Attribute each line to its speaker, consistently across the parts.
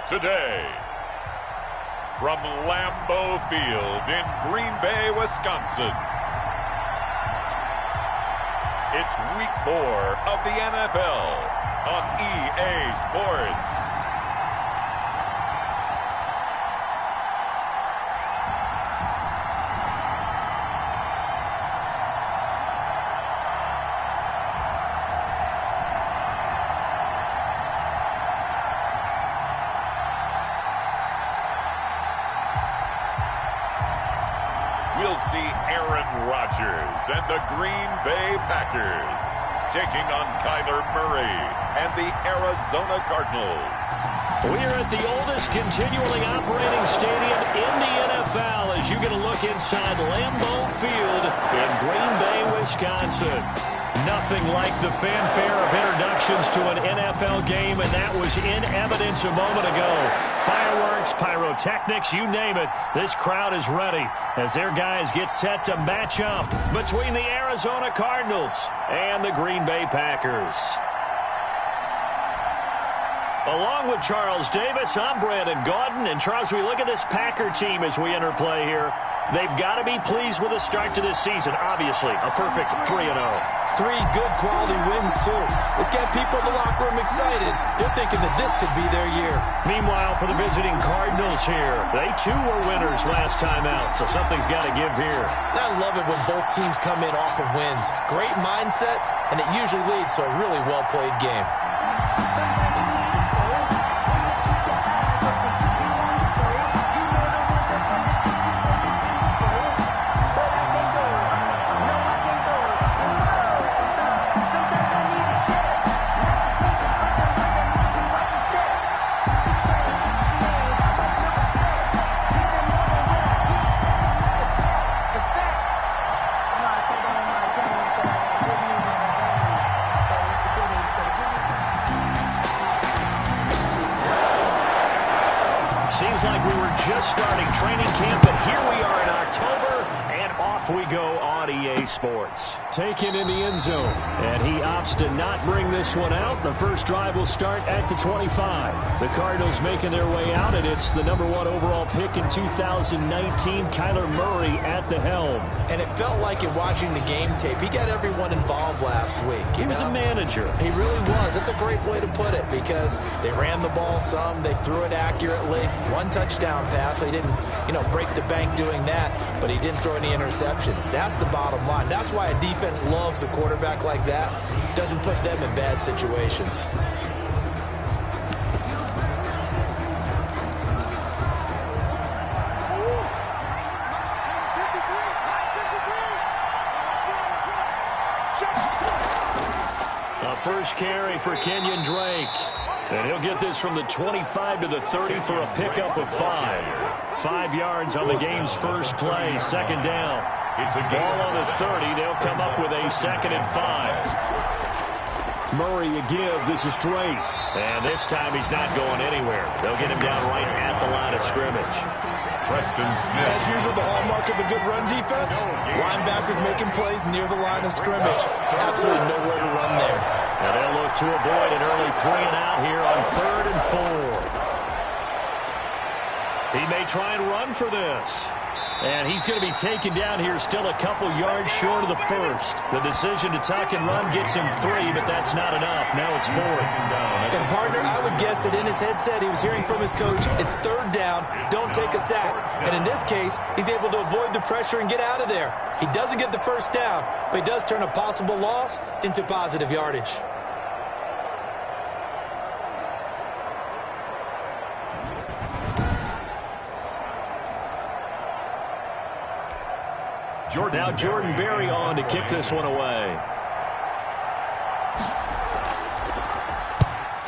Speaker 1: Today, from Lambeau Field in Green Bay, Wisconsin, it's Week 4 of the NFL on EA Sports. We'll see Aaron Rodgers and the Green Bay Packers taking on Kyler Murray and the Arizona Cardinals.
Speaker 2: We're at the oldest continually operating stadium in the NFL as you get a look inside Lambeau Field in Green Bay, Wisconsin. Nothing like the fanfare of introductions to an NFL game, and that was in evidence a moment ago. Fireworks, pyrotechnics, you name it. This crowd is ready as their guys get set to match up between the Arizona Cardinals and the Green Bay Packers. Along with Charles Davis, I'm Brandon Gaudin. And Charles, we look at this Packer team as we enter play here. They've got to be pleased with the start to this season. Obviously, a perfect 3-0.
Speaker 3: 3 good quality wins, too. It's got people in the locker room excited. They're thinking that this could be their year.
Speaker 2: Meanwhile, for the visiting Cardinals here, they too were winners last time out, so something's got to give here.
Speaker 3: I love it when both teams come in off of wins. Great mindsets, and it usually leads to a really well-played game.
Speaker 2: Seems like we were just starting training camp, but here we are in October, and off we go on EA Sports. Taken in the end zone, and he opts to not bring this one out. The first drive will start at the 25. The Cardinals making their way out, and it's the #1 overall pick in 2019, Kyler Murray at the helm.
Speaker 3: And it felt like in watching the game tape, he got everyone involved last week.
Speaker 2: He was a manager.
Speaker 3: He really was. That's a great way to put it because they ran the ball some, they threw it accurately. 1 touchdown pass, so he didn't, break the bank doing that, but he didn't throw any interceptions. That's the bottom line. That's why a defense loves a quarterback like that. Doesn't put them in bad situations.
Speaker 2: A first carry for Kenyon Drake. And he'll get this from the 25 to the 30 for a pickup of 5. 5 yards on the game's first play, second down. It's a ball on the 30. They'll come up with a 2nd and 5. Murray a give. This is Drake. And this time he's not going anywhere. They'll get him down right at the line of scrimmage.
Speaker 1: Preston Smith.
Speaker 3: As usual, the hallmark of a good run defense, linebackers making plays near the line of scrimmage. Absolutely nowhere to run there.
Speaker 2: And they'll look to avoid an early 3-and-out here on 3rd and 4. He may try and run for this. And he's going to be taken down here still a couple yards short of the first. The decision to tuck and run gets him 3, but that's not enough. Now it's 4th.
Speaker 3: And, partner, I would guess that in his headset he was hearing from his coach, it's 3rd down, don't take a sack. And in this case, he's able to avoid the pressure and get out of there. He doesn't get the first down, but he does turn a possible loss into positive yardage.
Speaker 2: Now Jordan Berry on to kick this one away.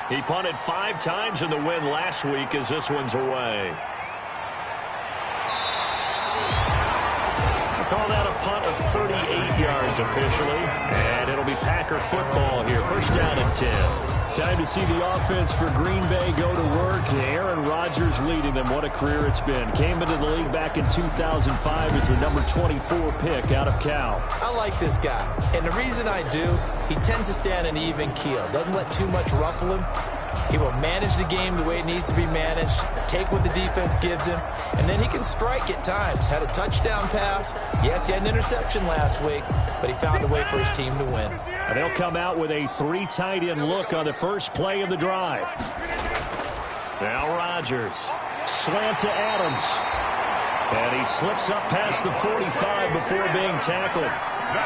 Speaker 2: He punted 5 times in the win last week as this one's away. I call that a punt of 38 yards officially. And it'll be Packer football here. First down and 10. Time to see the offense for Green Bay go to work. Aaron Rodgers leading them. What a career it's been. Came into the league back in 2005 as the number 24 pick out of Cal.
Speaker 3: I like this guy. And the reason I do, he tends to stand an even keel. Doesn't let too much ruffle him. He will manage the game the way it needs to be managed, take what the defense gives him, and then he can strike at times. Had a touchdown pass. Yes, he had an interception last week, but he found a way for his team to win.
Speaker 2: And they'll come out with a 3 tight end look on the first play of the drive. Now Rodgers. Slant to Adams. And he slips up past the 45 before being tackled.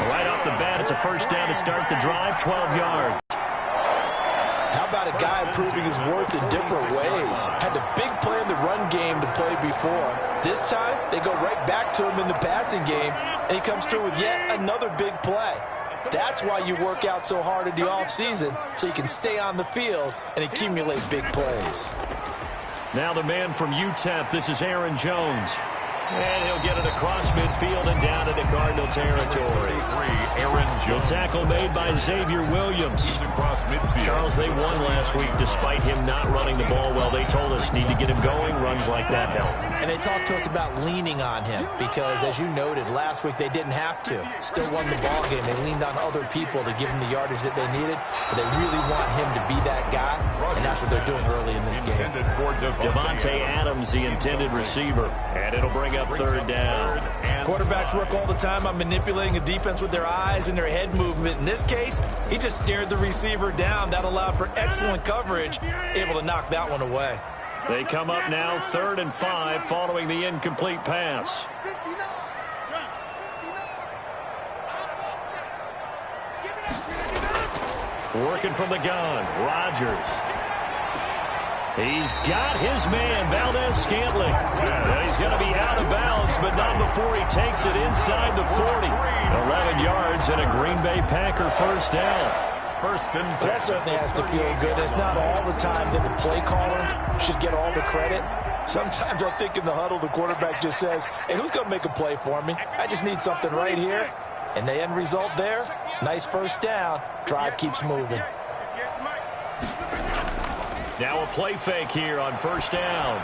Speaker 2: Right off the bat, it's a first down to start the drive, 12 yards.
Speaker 3: How about a guy proving his worth in different ways? Had the big play in the run game to play before. This time, they go right back to him in the passing game, and he comes through with yet another big play. That's why you work out so hard in the offseason, so you can stay on the field and accumulate big plays.
Speaker 2: Now the man from UTEP, this is Aaron Jones. And he'll get it across midfield and down into Cardinal territory.
Speaker 1: Aaron Jones.
Speaker 2: The tackle made by Xavier Williams. Charles, they won last week despite him not running the ball well. They told us need to get him going. Runs like that help.
Speaker 3: And they talked to us about leaning on him because, as you noted, last week they didn't have to. Still won the ball game. They leaned on other people to give him the yardage that they needed, but they really want him to be that guy, and that's what they're doing early in this game.
Speaker 2: Devontae Adams, the intended receiver, and it'll bring up third down.
Speaker 3: Quarterbacks work all the time on manipulating a defense with their eyes and their head movement. In this case, he just stared the receiver down. That allowed for excellent coverage, able to knock that one away.
Speaker 2: They come up now 3rd and 5 following the incomplete pass. Working from the gun, Rodgers. He's got his man, Valdez-Scantling. And he's going to be out of bounds, but not before he takes it inside the 40. 11 yards and a Green Bay Packer first down.
Speaker 1: First and 10.
Speaker 3: That certainly has to feel good. It's not all the time that the play caller should get all the credit. Sometimes I think in the huddle, the quarterback just says, hey, who's going to make a play for me? I just need something right here. And the end result there, nice first down. Drive keeps moving.
Speaker 2: Now a play fake here on first down.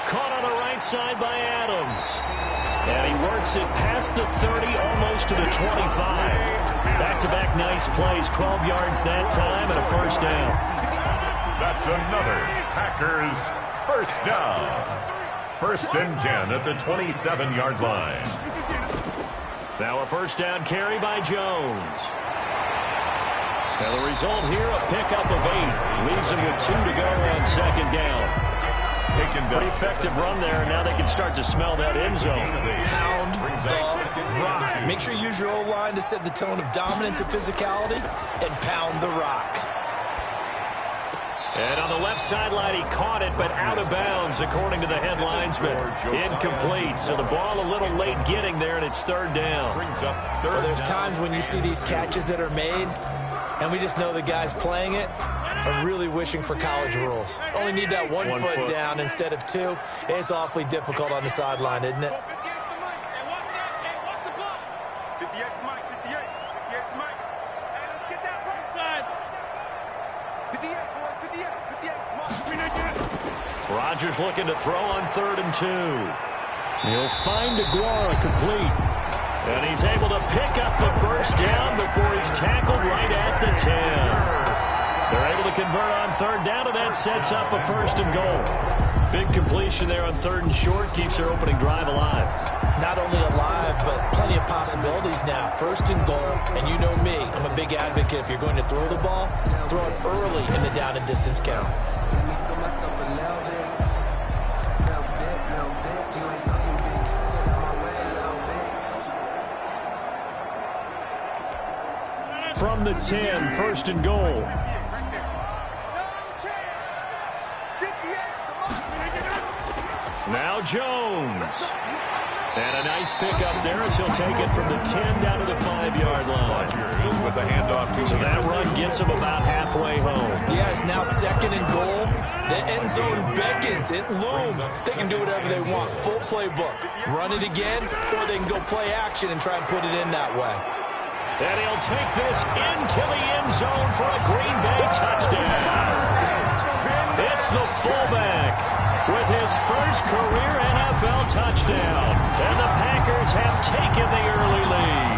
Speaker 2: Caught on the right side by Adams. And he works it past the 30, almost to the 25. Back-to-back nice plays, 12 yards that time, and a first down.
Speaker 1: That's another Packers first down. First and 10 at the 27-yard line.
Speaker 2: Now a first down carry by Jones. And the result here, a pickup of 8. Leaves him with 2 to go on second down. Pretty effective run there, and now they can start to smell that end zone.
Speaker 3: Pound the rock. Make sure you use your O-line to set the tone of dominance and physicality, and pound the rock.
Speaker 2: And on the left sideline, he caught it, but out of bounds, according to the head linesman. Incomplete, so the ball a little late getting there, and it's third down.
Speaker 3: Well, there's times when you see these catches that are made, and we just know the guys playing it are really wishing for college rules. Only need that one foot down instead of 2. It's awfully difficult on the sideline, isn't it?
Speaker 2: Rodgers looking to throw on 3rd and 2. He'll find Aguara complete. And he's able to pick up the first down before he's tackled right at the 10. They're able to convert on 3rd down, and that sets up a 1st and goal. Big completion there on 3rd and short, keeps their opening drive alive.
Speaker 3: Not only alive, but plenty of possibilities now. 1st and goal, and you know me, I'm a big advocate. If you're going to throw the ball, throw it early in the down and distance count.
Speaker 2: From the 10, 1st and goal. Now Jones. And a nice pickup there as he'll take it from the 10 down to the 5-yard line.
Speaker 1: With the handoff.
Speaker 2: So that run gets him about halfway home.
Speaker 3: Yeah, it's now 2nd and goal. The end zone beckons. It looms. They can do whatever they want. Full playbook. Run it again, or they can go play action and try and put it in that way.
Speaker 2: And he'll take this into the end zone for a Green Bay touchdown. It's the fullback with his first career NFL touchdown. And the Packers have taken the early lead.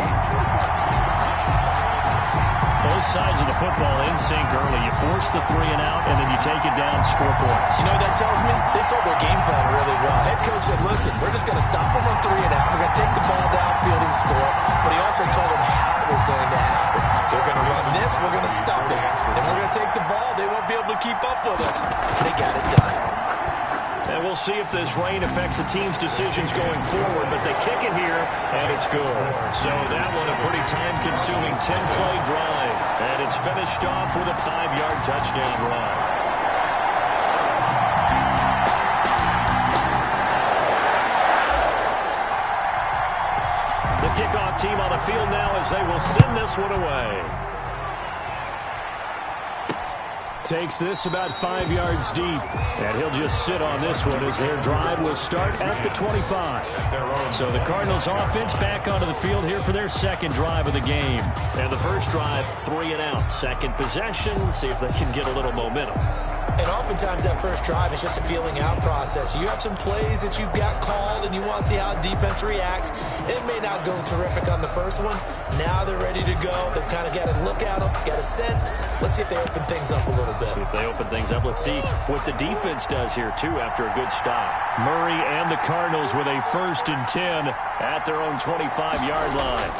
Speaker 2: Both sides of the football in sync early. You force the 3 and out, and then you take it down, score points.
Speaker 3: You know what that tells me? They saw their game plan really well. Head coach said, listen, we're just going to stop them on 3 and out. We're going to take the ball downfield and score. But he also told them how it was going to happen. They're going to run this. We're going to stop it. Then we're going to take the ball. They won't be able to keep up with us. They got it done.
Speaker 2: And we'll see if this rain affects the team's decisions going forward, but they kick it here, and it's good. So that one a pretty time-consuming 10-play drive, and it's finished off with a 5-yard touchdown run. The kickoff team on the field now as they will send this one away. Takes this about 5 yards deep, and he'll just sit on this one as their drive will start at the 25. So the Cardinals offense back onto the field here for their second drive of the game. And the first drive, 3 and out. Second possession, see if they can get a little momentum.
Speaker 3: And oftentimes that first drive is just a feeling out process. You have some plays that you've got called and you want to see how defense reacts. It may not go terrific on the first one. Now they're ready to go. They've kind of got to look at them, get a sense. Let's see if they open things up a little bit.
Speaker 2: See if they open things up. Let's see what the defense does here, too, after a good stop. Murray and the Cardinals with a 1st and 10 at their own 25-yard line.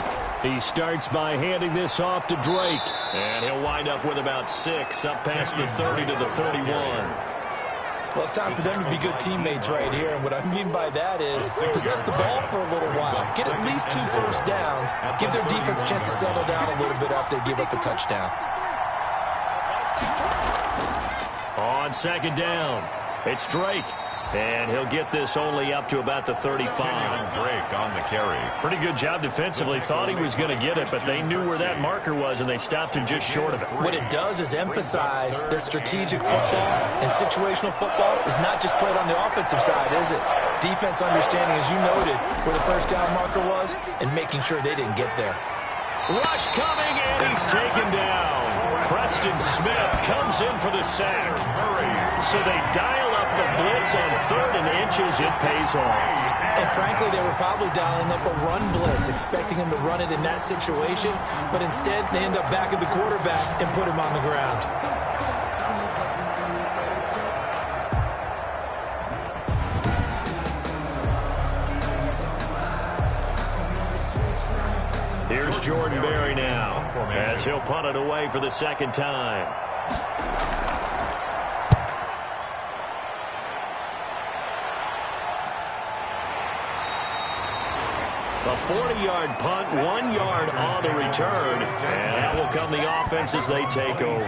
Speaker 2: He starts by handing this off to Drake. And he'll wind up with about 6, up past the 30 to the 31.
Speaker 3: Well, it's time for them to be good teammates right here. And what I mean by that is possess the ball for a little while. Get at least 2 first downs. Give their defense a chance to settle down a little bit after they give up a touchdown.
Speaker 2: On 2nd down, it's Drake. And he'll get this only up to about the 35.
Speaker 1: Drake on the carry.
Speaker 2: Pretty good job defensively. Thought he was going to get it, but they knew where that marker was, and they stopped him just short of it.
Speaker 3: What it does is emphasize that strategic football and situational football is not just played on the offensive side, is it? Defense understanding, as you noted, where the first down marker was and making sure they didn't get there.
Speaker 2: Rush coming, and he's taken down. Preston Smith comes in for the sack. So they dial up the blitz on 3rd and inches. It pays off.
Speaker 3: And frankly, they were probably dialing up a run blitz, expecting him to run it in that situation. But instead, they end up back at the quarterback and put him on the ground.
Speaker 2: Here's Jordan Berry now as he'll punt it away for the 2nd time. A 40-yard punt, 1 yard on the return, and that will come the offense as they take over.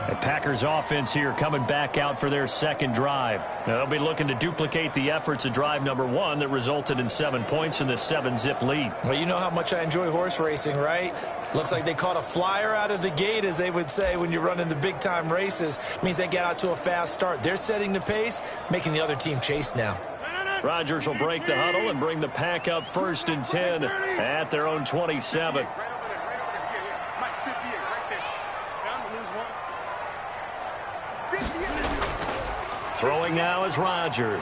Speaker 2: The Packers offense here coming back out for their 2nd drive. Now, they'll be looking to duplicate the efforts of drive number 1 that resulted in 7 points in this 7-zip lead.
Speaker 3: Well, you know how much I enjoy horse racing, right? Looks like they caught a flyer out of the gate, as they would say when you're running the big-time races. Means they get out to a fast start. They're setting the pace, making the other team chase now.
Speaker 2: Rodgers will break the huddle and bring the pack up 1st and 10 at their own 27. Throwing now is Rodgers.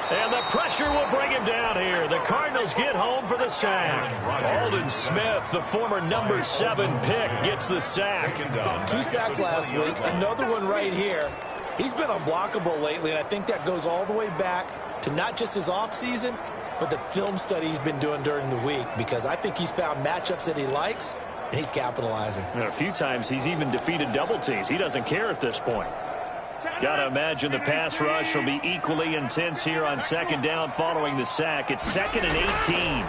Speaker 2: And the pressure will bring him down here. The Cardinals get home for the sack. Aldon Smith, the former number 7 pick, gets the sack.
Speaker 3: 2 sacks last week, another one right here. He's been unblockable lately, and I think that goes all the way back to not just his offseason, but the film study he's been doing during the week, because I think he's found matchups that he likes, and he's capitalizing.
Speaker 2: And a few times he's even defeated double teams. He doesn't care at this point. Got to imagine the pass rush will be equally intense here on 2nd down following the sack. It's 2nd and 18.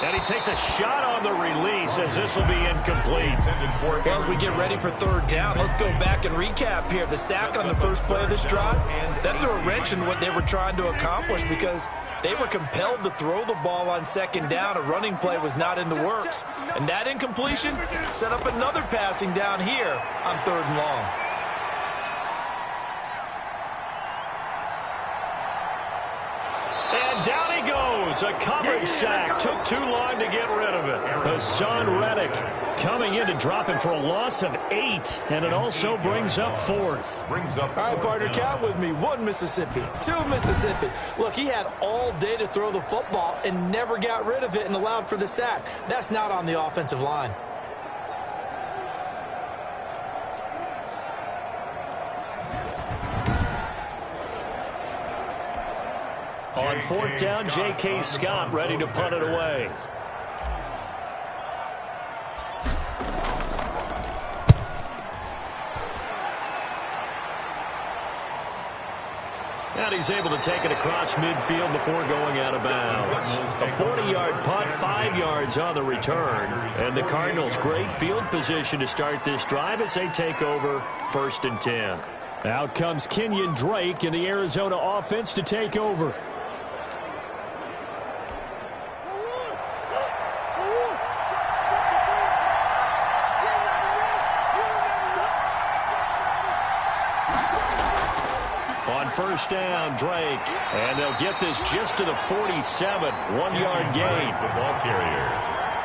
Speaker 2: And he takes a shot on the release as this will be incomplete.
Speaker 3: Well, as we get ready for 3rd down, let's go back and recap here. The sack on the first play of this drive, that threw a wrench in what they were trying to accomplish, because they were compelled to throw the ball on 2nd down. A running play was not in the works. And that incompletion set up another passing down here on 3rd and long.
Speaker 2: And down he goes goes. A coverage sack. Took too long to get rid of it. Hassan Reddick coming in to drop him for a loss of 8. And it also brings up 4th.
Speaker 3: All right, partner, count with me. 1 Mississippi, 2 Mississippi. Look, he had all day to throw the football and never got rid of it and allowed for the sack. That's not on the offensive line.
Speaker 2: On 4th down, J.K. Scott ready to punt it away. And he's able to take it across midfield before going out of bounds. A 40-yard punt, 5 yards on the return. And the Cardinals, great field position to start this drive as they take over 1st and 10.
Speaker 4: Out comes Kenyon Drake in the Arizona offense to take over.
Speaker 2: On 1st down, Drake. And they'll get this just to the 47. 1-yard gain. The ball carrier.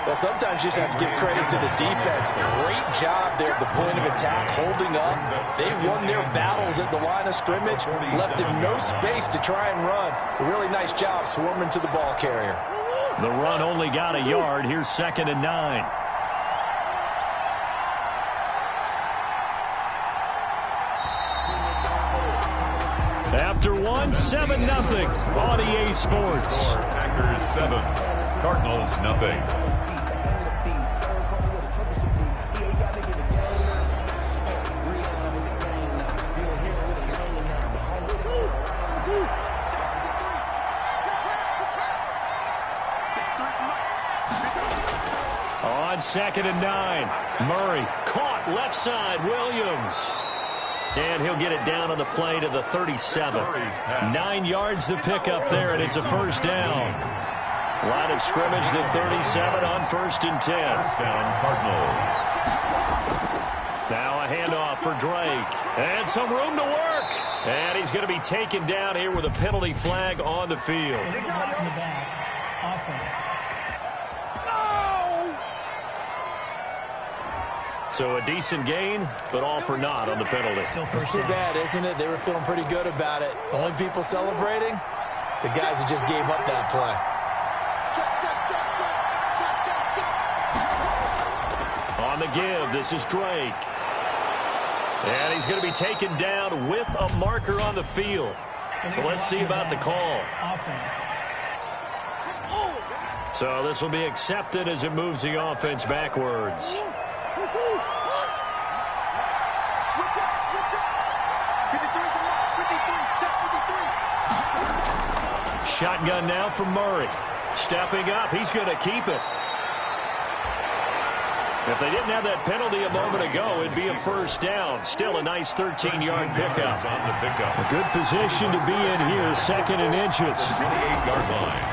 Speaker 3: Well, sometimes you just have to give credit to the defense. Great job there at the point of attack, holding up. They've won their battles at the line of scrimmage, left them no space to try and run. A really nice job swarming to the ball carrier.
Speaker 2: The run only got a yard. Here's 2nd and 9. After 1, 7-0 on EA Sports.
Speaker 1: Packers 7, Cardinals nothing.
Speaker 2: On 2nd and 9, Murray caught left side, Williams. And he'll get it down on the play to the 37. 9 yards to pick up there, and it's a 1st down. Line of scrimmage, the 37 on 1st and 10. 1st down, Cardinals. Now a handoff for Drake. And some room to work. And he's going to be taken down here with a penalty flag on the field.
Speaker 5: In the back, offense.
Speaker 2: So a decent gain, but all for naught on the penalty.
Speaker 3: It's too bad, isn't it? They were feeling pretty good about it. The only people celebrating, the guys who just gave up that play.
Speaker 2: On the give, this is Drake. And he's going to be taken down with a marker on the field. So let's see about the call.
Speaker 5: Offense.
Speaker 2: So this will be accepted as it moves the offense backwards. Shotgun now from Murray. Stepping up, he's going to keep it. If they didn't have that penalty a moment ago, it'd be a 1st down. Still a nice 13-yard pickup.
Speaker 4: A good position to be in here, 2nd and inches.
Speaker 1: 28-yard line.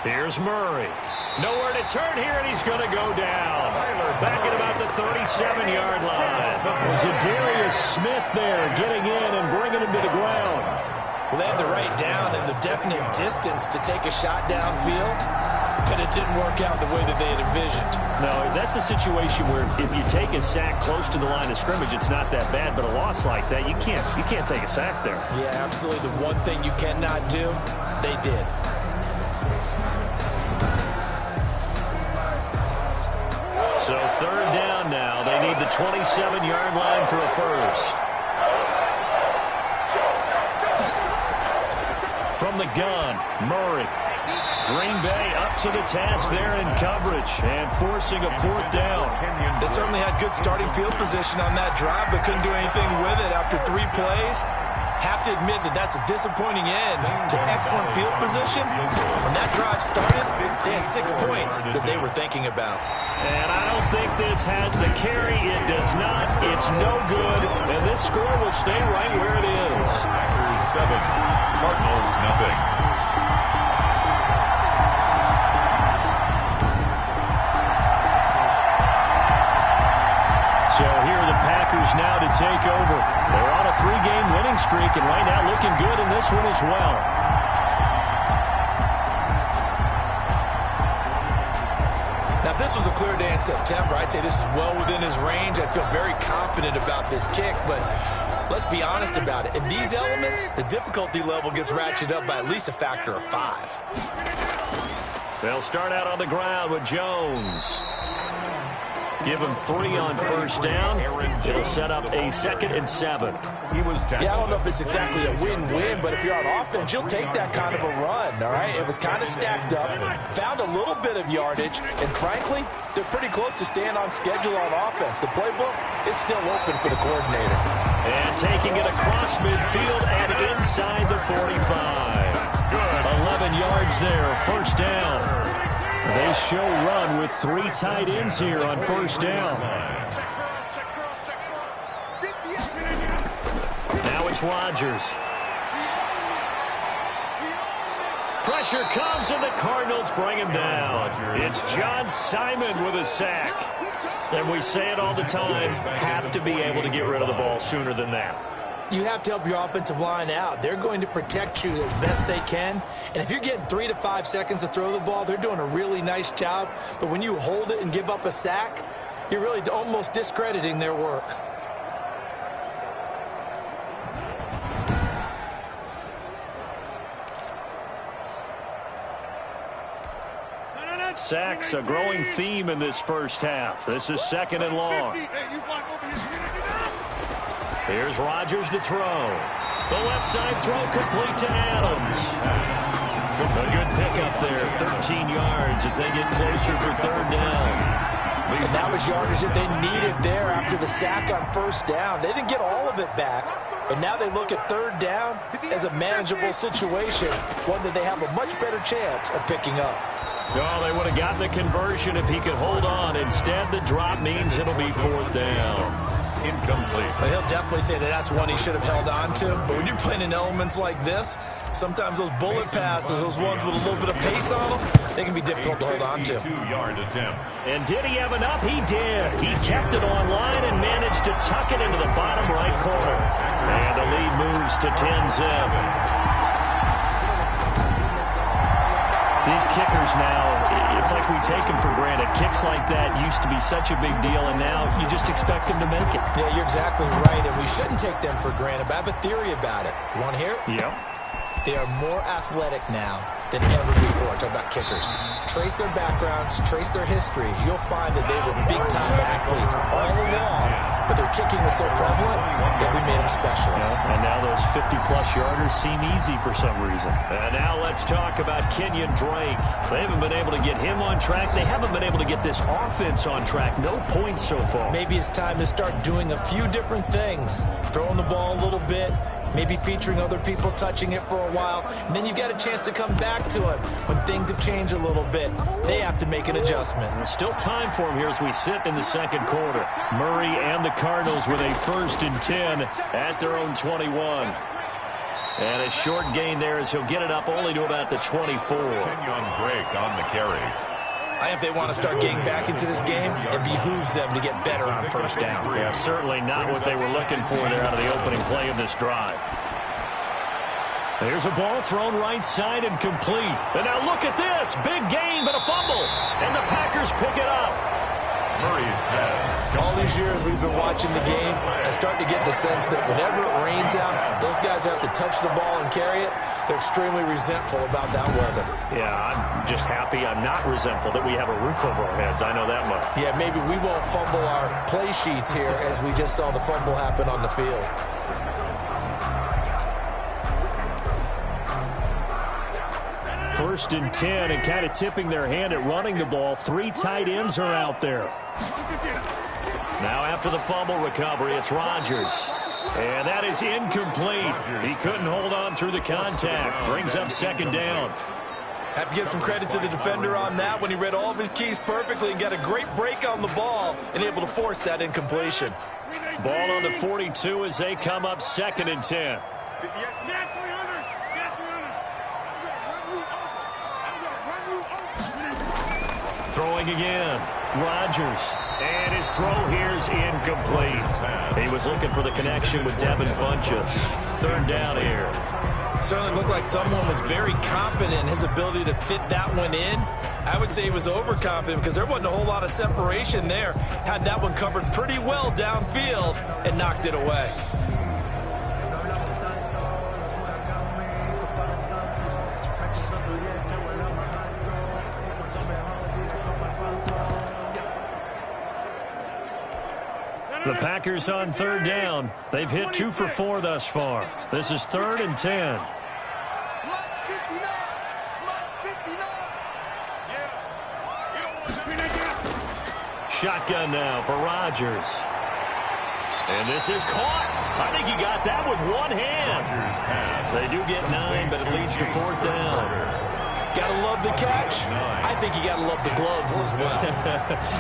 Speaker 2: Here's Murray. Nowhere to turn here, and he's going to go down. Back at about the 37-yard line.
Speaker 4: Was it Darius Smith there getting in and bringing him to the ground?
Speaker 3: Well, they had the right down and the definite distance to take a shot downfield, but it didn't work out the way that they had envisioned.
Speaker 2: No, that's a situation where if you take a sack close to the line of scrimmage, it's not that bad, but a loss like that, you can't take a sack there.
Speaker 3: Yeah, absolutely. The one thing you cannot do, they did.
Speaker 2: So 3rd down now. They need the 27-yard line for a 1st. From the gun, Murray. Green Bay up to the task there in coverage and forcing a 4th down.
Speaker 3: They certainly had good starting field position on that drive, but couldn't do anything with it after 3 plays. Have to admit that that's a disappointing end to excellent field position. When that drive started, they had 6 points that they were thinking about.
Speaker 2: And I don't think this has the carry. It does not. It's no good. And this score will stay right where it is.
Speaker 1: Packers 7, Cardinals nothing.
Speaker 2: So here are the Packers now to take over. They're on a 3-game winning streak, and right now looking good in this one as well.
Speaker 3: Now, if this was a clear day in September, I'd say this is well within his range. I feel very confident about this kick, but let's be honest about it. In these elements, the difficulty level gets ratcheted up by at least a factor of 5.
Speaker 2: They'll start out on the ground with Jones. Give him 3 on first down. It'll set up a 2nd and 7.
Speaker 3: Yeah, I don't know if it's exactly a win-win, but if you're on offense, you'll take that kind of a run, all right? It was kind of stacked up, found a little bit of yardage, and frankly, they're pretty close to staying on schedule on offense. The playbook is still open for the coordinator.
Speaker 2: And taking it across midfield and inside the 45. 11 yards there, first down. They show run with 3 tight ends here on first down. Now it's Rodgers. Pressure comes and the Cardinals bring him down. It's John Simon with a sack. And we say it all the time, have to be able to get rid of the ball sooner than that.
Speaker 3: You have to help your offensive line out. They're going to protect you as best they can. And if you're getting 3 to 5 seconds to throw the ball, they're doing a really nice job. But when you hold it and give up a sack, you're really almost discrediting their work.
Speaker 2: Sacks, a growing theme in this first half. This is 2nd and long. Here's Rodgers to throw. The left side throw complete to Adams. A good pickup there, 13 yards as they get closer for 3rd down.
Speaker 3: And that was yardage that they needed there after the sack on first down. They didn't get all of it back, and now they look at 3rd down as a manageable situation, one that they have a much better chance of picking up.
Speaker 2: Oh, they would have gotten the conversion if he could hold on. Instead, the drop means it'll be 4th down.
Speaker 1: Incomplete.
Speaker 3: But he'll definitely say that that's one he should have held on to. But when you're playing in elements like this, sometimes those bullet passes, those ones with a little bit of pace on them, they can be difficult to hold on to.
Speaker 1: 2-yard attempt.
Speaker 2: And did he have enough? He did. He kept it on line and managed to tuck it into the bottom right corner. And the lead moves to 10-zip. These kickers now, it's like we take them for granted. Kicks like that used to be such a big deal, and now you just expect them to make it.
Speaker 3: Yeah, you're exactly right, and we shouldn't take them for granted, but I have a theory about it. You want to hear it?
Speaker 2: Yep.
Speaker 3: They are more athletic now than ever before. Talk about kickers. Trace their backgrounds, trace their histories. You'll find that they were big-time athletes all along, but their kicking was so prevalent that we made them specialists.
Speaker 2: Yeah, and now those 50-plus yarders seem easy for some reason. And now let's talk about Kenyon Drake. They haven't been able to get him on track. They haven't been able to get this offense on track. No points so far.
Speaker 3: Maybe it's time to start doing a few different things. Throwing the ball a little bit, maybe featuring other people touching it for a while, and then you get a chance to come back to it when things have changed a little bit. They have to make an adjustment.
Speaker 2: Still time for him here as we sit in the 2nd quarter. Murray and the Cardinals with a 1st and 10 at their own 21. And a short gain there as he'll get it up only to about the 24.
Speaker 1: Kenyon Drake on the carry.
Speaker 3: If they want to start getting back into this game, it behooves them to get better on first down.
Speaker 2: Yeah, certainly not what they were looking for there out of the opening play of this drive. There's a ball thrown right side and complete. And now look at this. Big gain, but a fumble. And the Packers pick it up.
Speaker 1: Murray's pass.
Speaker 3: All these years we've been watching the game, I start to get the sense that whenever it rains out, those guys have to touch the ball and carry it. They're extremely resentful about that weather.
Speaker 2: Yeah, I'm just happy I'm not resentful that we have a roof over our heads. I know that much.
Speaker 3: Yeah, maybe we won't fumble our play sheets here as we just saw the fumble happen on the field.
Speaker 2: First and 10 and kind of tipping their hand at running the ball. 3 tight ends are out there. Now after the fumble recovery, it's Rodgers. And that is incomplete. He couldn't hold on through the contact. Brings up 2nd down.
Speaker 3: Have to give some credit to the defender on that when he read all of his keys perfectly and got a great break on the ball and able to force that incompletion.
Speaker 2: Ball on the 42 as they come up 2nd and 10. Throwing again. Rodgers. And his throw here is incomplete. He was looking for the connection with Devin Funchess. 3rd down here.
Speaker 3: Certainly looked like someone was very confident in his ability to fit that one in. I would say he was overconfident because there wasn't a whole lot of separation there. Had that one covered pretty well downfield and knocked it away.
Speaker 2: The Packers on third down. They've hit 2 for 4 thus far. This is 3rd and 10. Shotgun now for Rodgers. And this is caught. I think he got that with one hand. They do get 9, but it leads to 4th down.
Speaker 3: Gotta love the catch. I think you gotta love the gloves as well.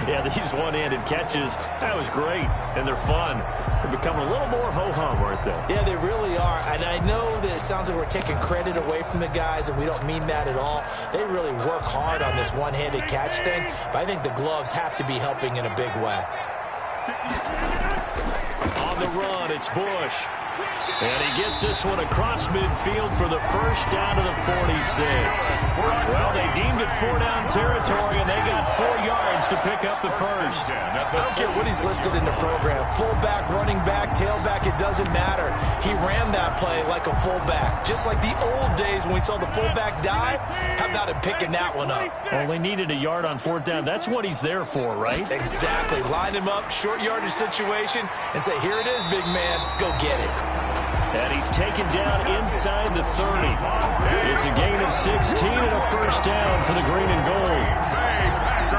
Speaker 2: Yeah, these one-handed catches, that was great, and they're fun. They're becoming a little more ho-hum, aren't they?
Speaker 3: Yeah, they really are, and I know that it sounds like we're taking credit away from the guys, and we don't mean that at all. They really work hard on this one-handed catch thing, but I think the gloves have to be helping in a big way.
Speaker 2: On the run, it's Bush. And he gets this one across midfield for the first down to the 46. Well, they deemed it 4-down territory, and they got 4 yards to pick up the first.
Speaker 3: I don't care what he's listed in the program. Fullback, running back, tailback, it doesn't matter. He ran that play like a fullback, just like the old days when we saw the fullback dive. How about him picking that one up?
Speaker 2: Well, they needed a yard on 4th down. That's what he's there for, right?
Speaker 3: Exactly. Line him up, short yardage situation, and say, here it is, big man. Go get it.
Speaker 2: And he's taken down inside the 30. It's a gain of 16 and a first down for the green and gold.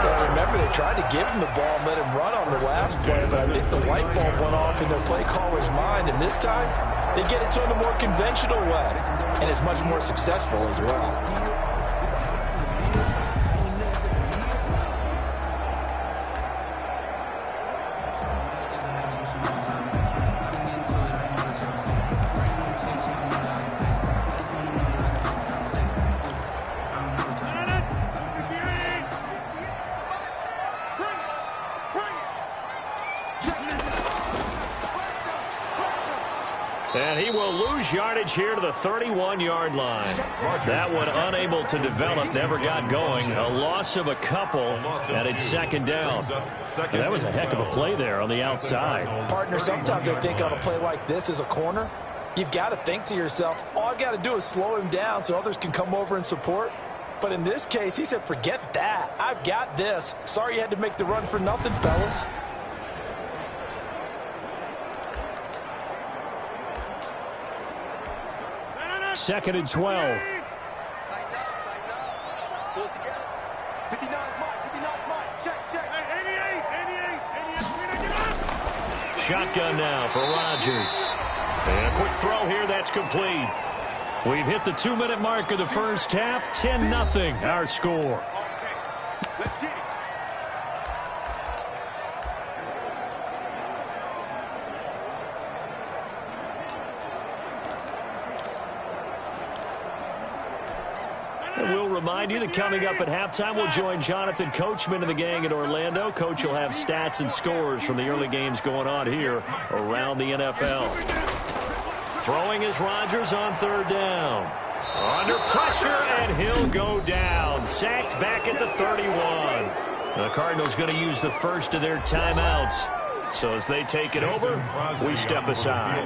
Speaker 3: Well, remember, they tried to give him the ball and let him run on the last play, but I think the light bulb went off in their play caller's mind, and this time they get it to him a more conventional way, and it's much more successful as well.
Speaker 2: And he will lose yardage here to the 31-yard line. That one unable to develop, never got going. A loss of a couple, and it's 2nd down. And that was a heck of a play there on the outside.
Speaker 3: Partner, sometimes I think on a play like this as a corner, you've got to think to yourself, all I got to do is slow him down so others can come over and support. But in this case, he said, forget that. I've got this. Sorry you had to make the run for nothing, fellas.
Speaker 2: Second and 12. Shotgun now for Rodgers. And a quick throw here, that's complete. We've hit the 2-minute mark of the first half. 10-0 our score. We'll remind you that coming up at halftime, we'll join Jonathan Coachman and the gang in Orlando. Coach will have stats and scores from the early games going on here around the NFL. Throwing is Rodgers on 3rd down. Under pressure, and he'll go down. Sacked back at the 31. The Cardinals going to use the first of their timeouts. So as they take it over, we step aside.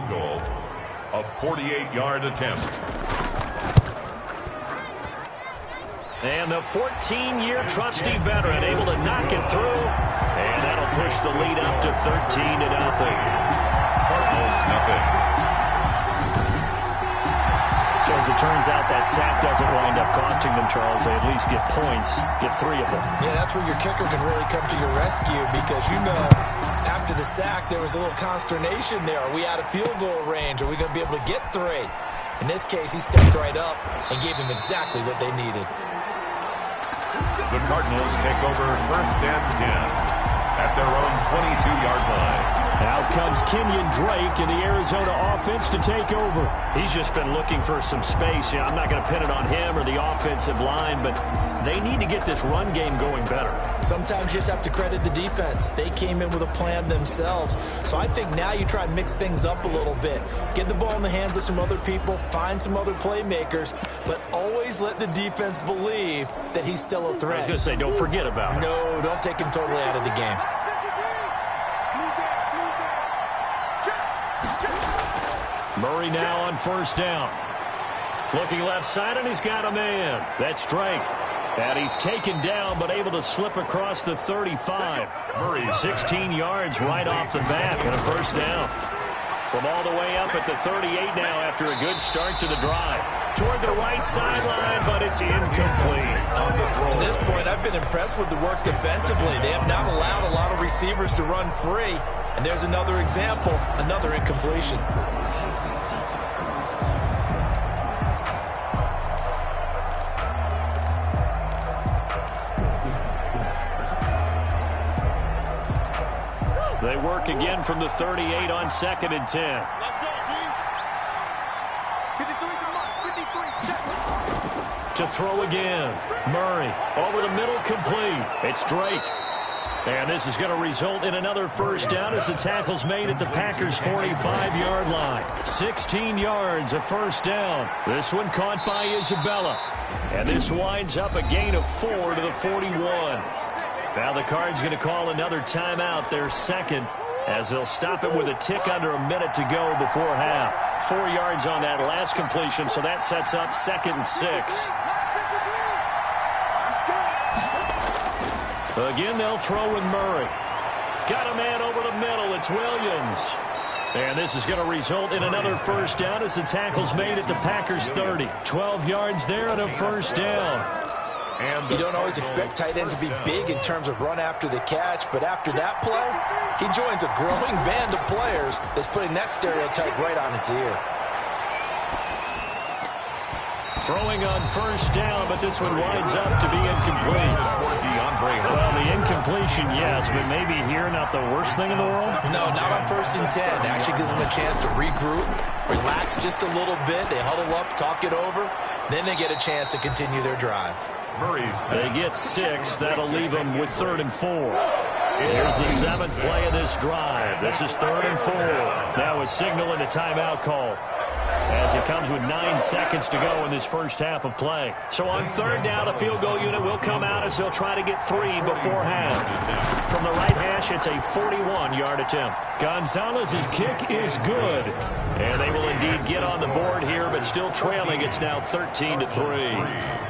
Speaker 1: A 48-yard attempt.
Speaker 2: And the 14-year trusty veteran able to knock it through. And that'll push the lead up to 13-0.
Speaker 1: Cardinals nothing.
Speaker 2: So as it turns out, that sack doesn't wind up costing them, Charles. They at least get points, get 3 of them.
Speaker 3: Yeah, that's where your kicker can really come to your rescue because, you know, after the sack, there was a little consternation there. Are we out of field goal range? Are we going to be able to get 3? In this case, he stepped right up and gave them exactly what they needed.
Speaker 1: The Cardinals take over 1st and 10 at their own 22-yard line.
Speaker 2: Out comes Kenyon Drake in the Arizona offense to take over. He's just been looking for some space. I'm not going to pin it on him or the offensive line, but they need to get this run game going better.
Speaker 3: Sometimes you just have to credit the defense. They came in with a plan themselves. So I think now you try and mix things up a little bit. Get the ball in the hands of some other people, find some other playmakers, but always let the defense believe that he's still a threat.
Speaker 2: I was going to say, don't forget about it.
Speaker 3: No, don't take him totally out of the game.
Speaker 2: Murray now on first down. Looking left side, and he's got a man. That's Drake. And he's taken down, but able to slip across the 35. Murray, 16 yards right off the bat, and a first down. From all the way up at the 38 now after a good start to the drive. Toward the right sideline, but it's incomplete.
Speaker 3: To this point, I've been impressed with the work defensively. They have not allowed a lot of receivers to run free. And there's another example, another incompletion.
Speaker 2: They work again from the 38 on 2nd and 10.
Speaker 6: Let's go, D. 53, come on. 53, check.
Speaker 2: To throw again. Murray over the middle, complete. It's Drake. And this is going to result in another first down as the tackle's made at the Packers' 45-yard line. 16 yards, a first down. This one caught by Isabella. And this winds up a gain of 4 to the 41. Now the Cards going to call another timeout, their second, as they'll stop it with a tick under a minute to go before half. 4 yards on that last completion, so that sets up 2nd and 6. Again, they'll throw with Murray. Got a man over the middle. It's Williams. And this is going to result in another first down as the tackle's made at the Packers' 30. 12 yards there and a first down.
Speaker 3: You don't always expect tight ends to be big in terms of run after the catch, but after that play, he joins a growing band of players that's putting that stereotype right on its ear.
Speaker 2: Throwing on first down, but this one winds up to be incomplete. Well, the incompletion, yes, but maybe here not the worst thing in the world?
Speaker 3: No, not on 1st and 10. It actually gives them a chance to regroup, relax just a little bit. They huddle up, talk it over. Then they get a chance to continue their drive.
Speaker 2: They get 6. That'll leave them with 3rd and 4. Here's the 7th play of this drive. This is 3rd and 4. Now a signal and a timeout call, as it comes with 9 seconds to go in this first half of play. So on 3rd down, the field goal unit will come out as they'll try to get 3 before half. From the right hash, it's a 41-yard attempt. Gonzalez's kick is good. And they will indeed get on the board here, but still trailing. It's now 13-3.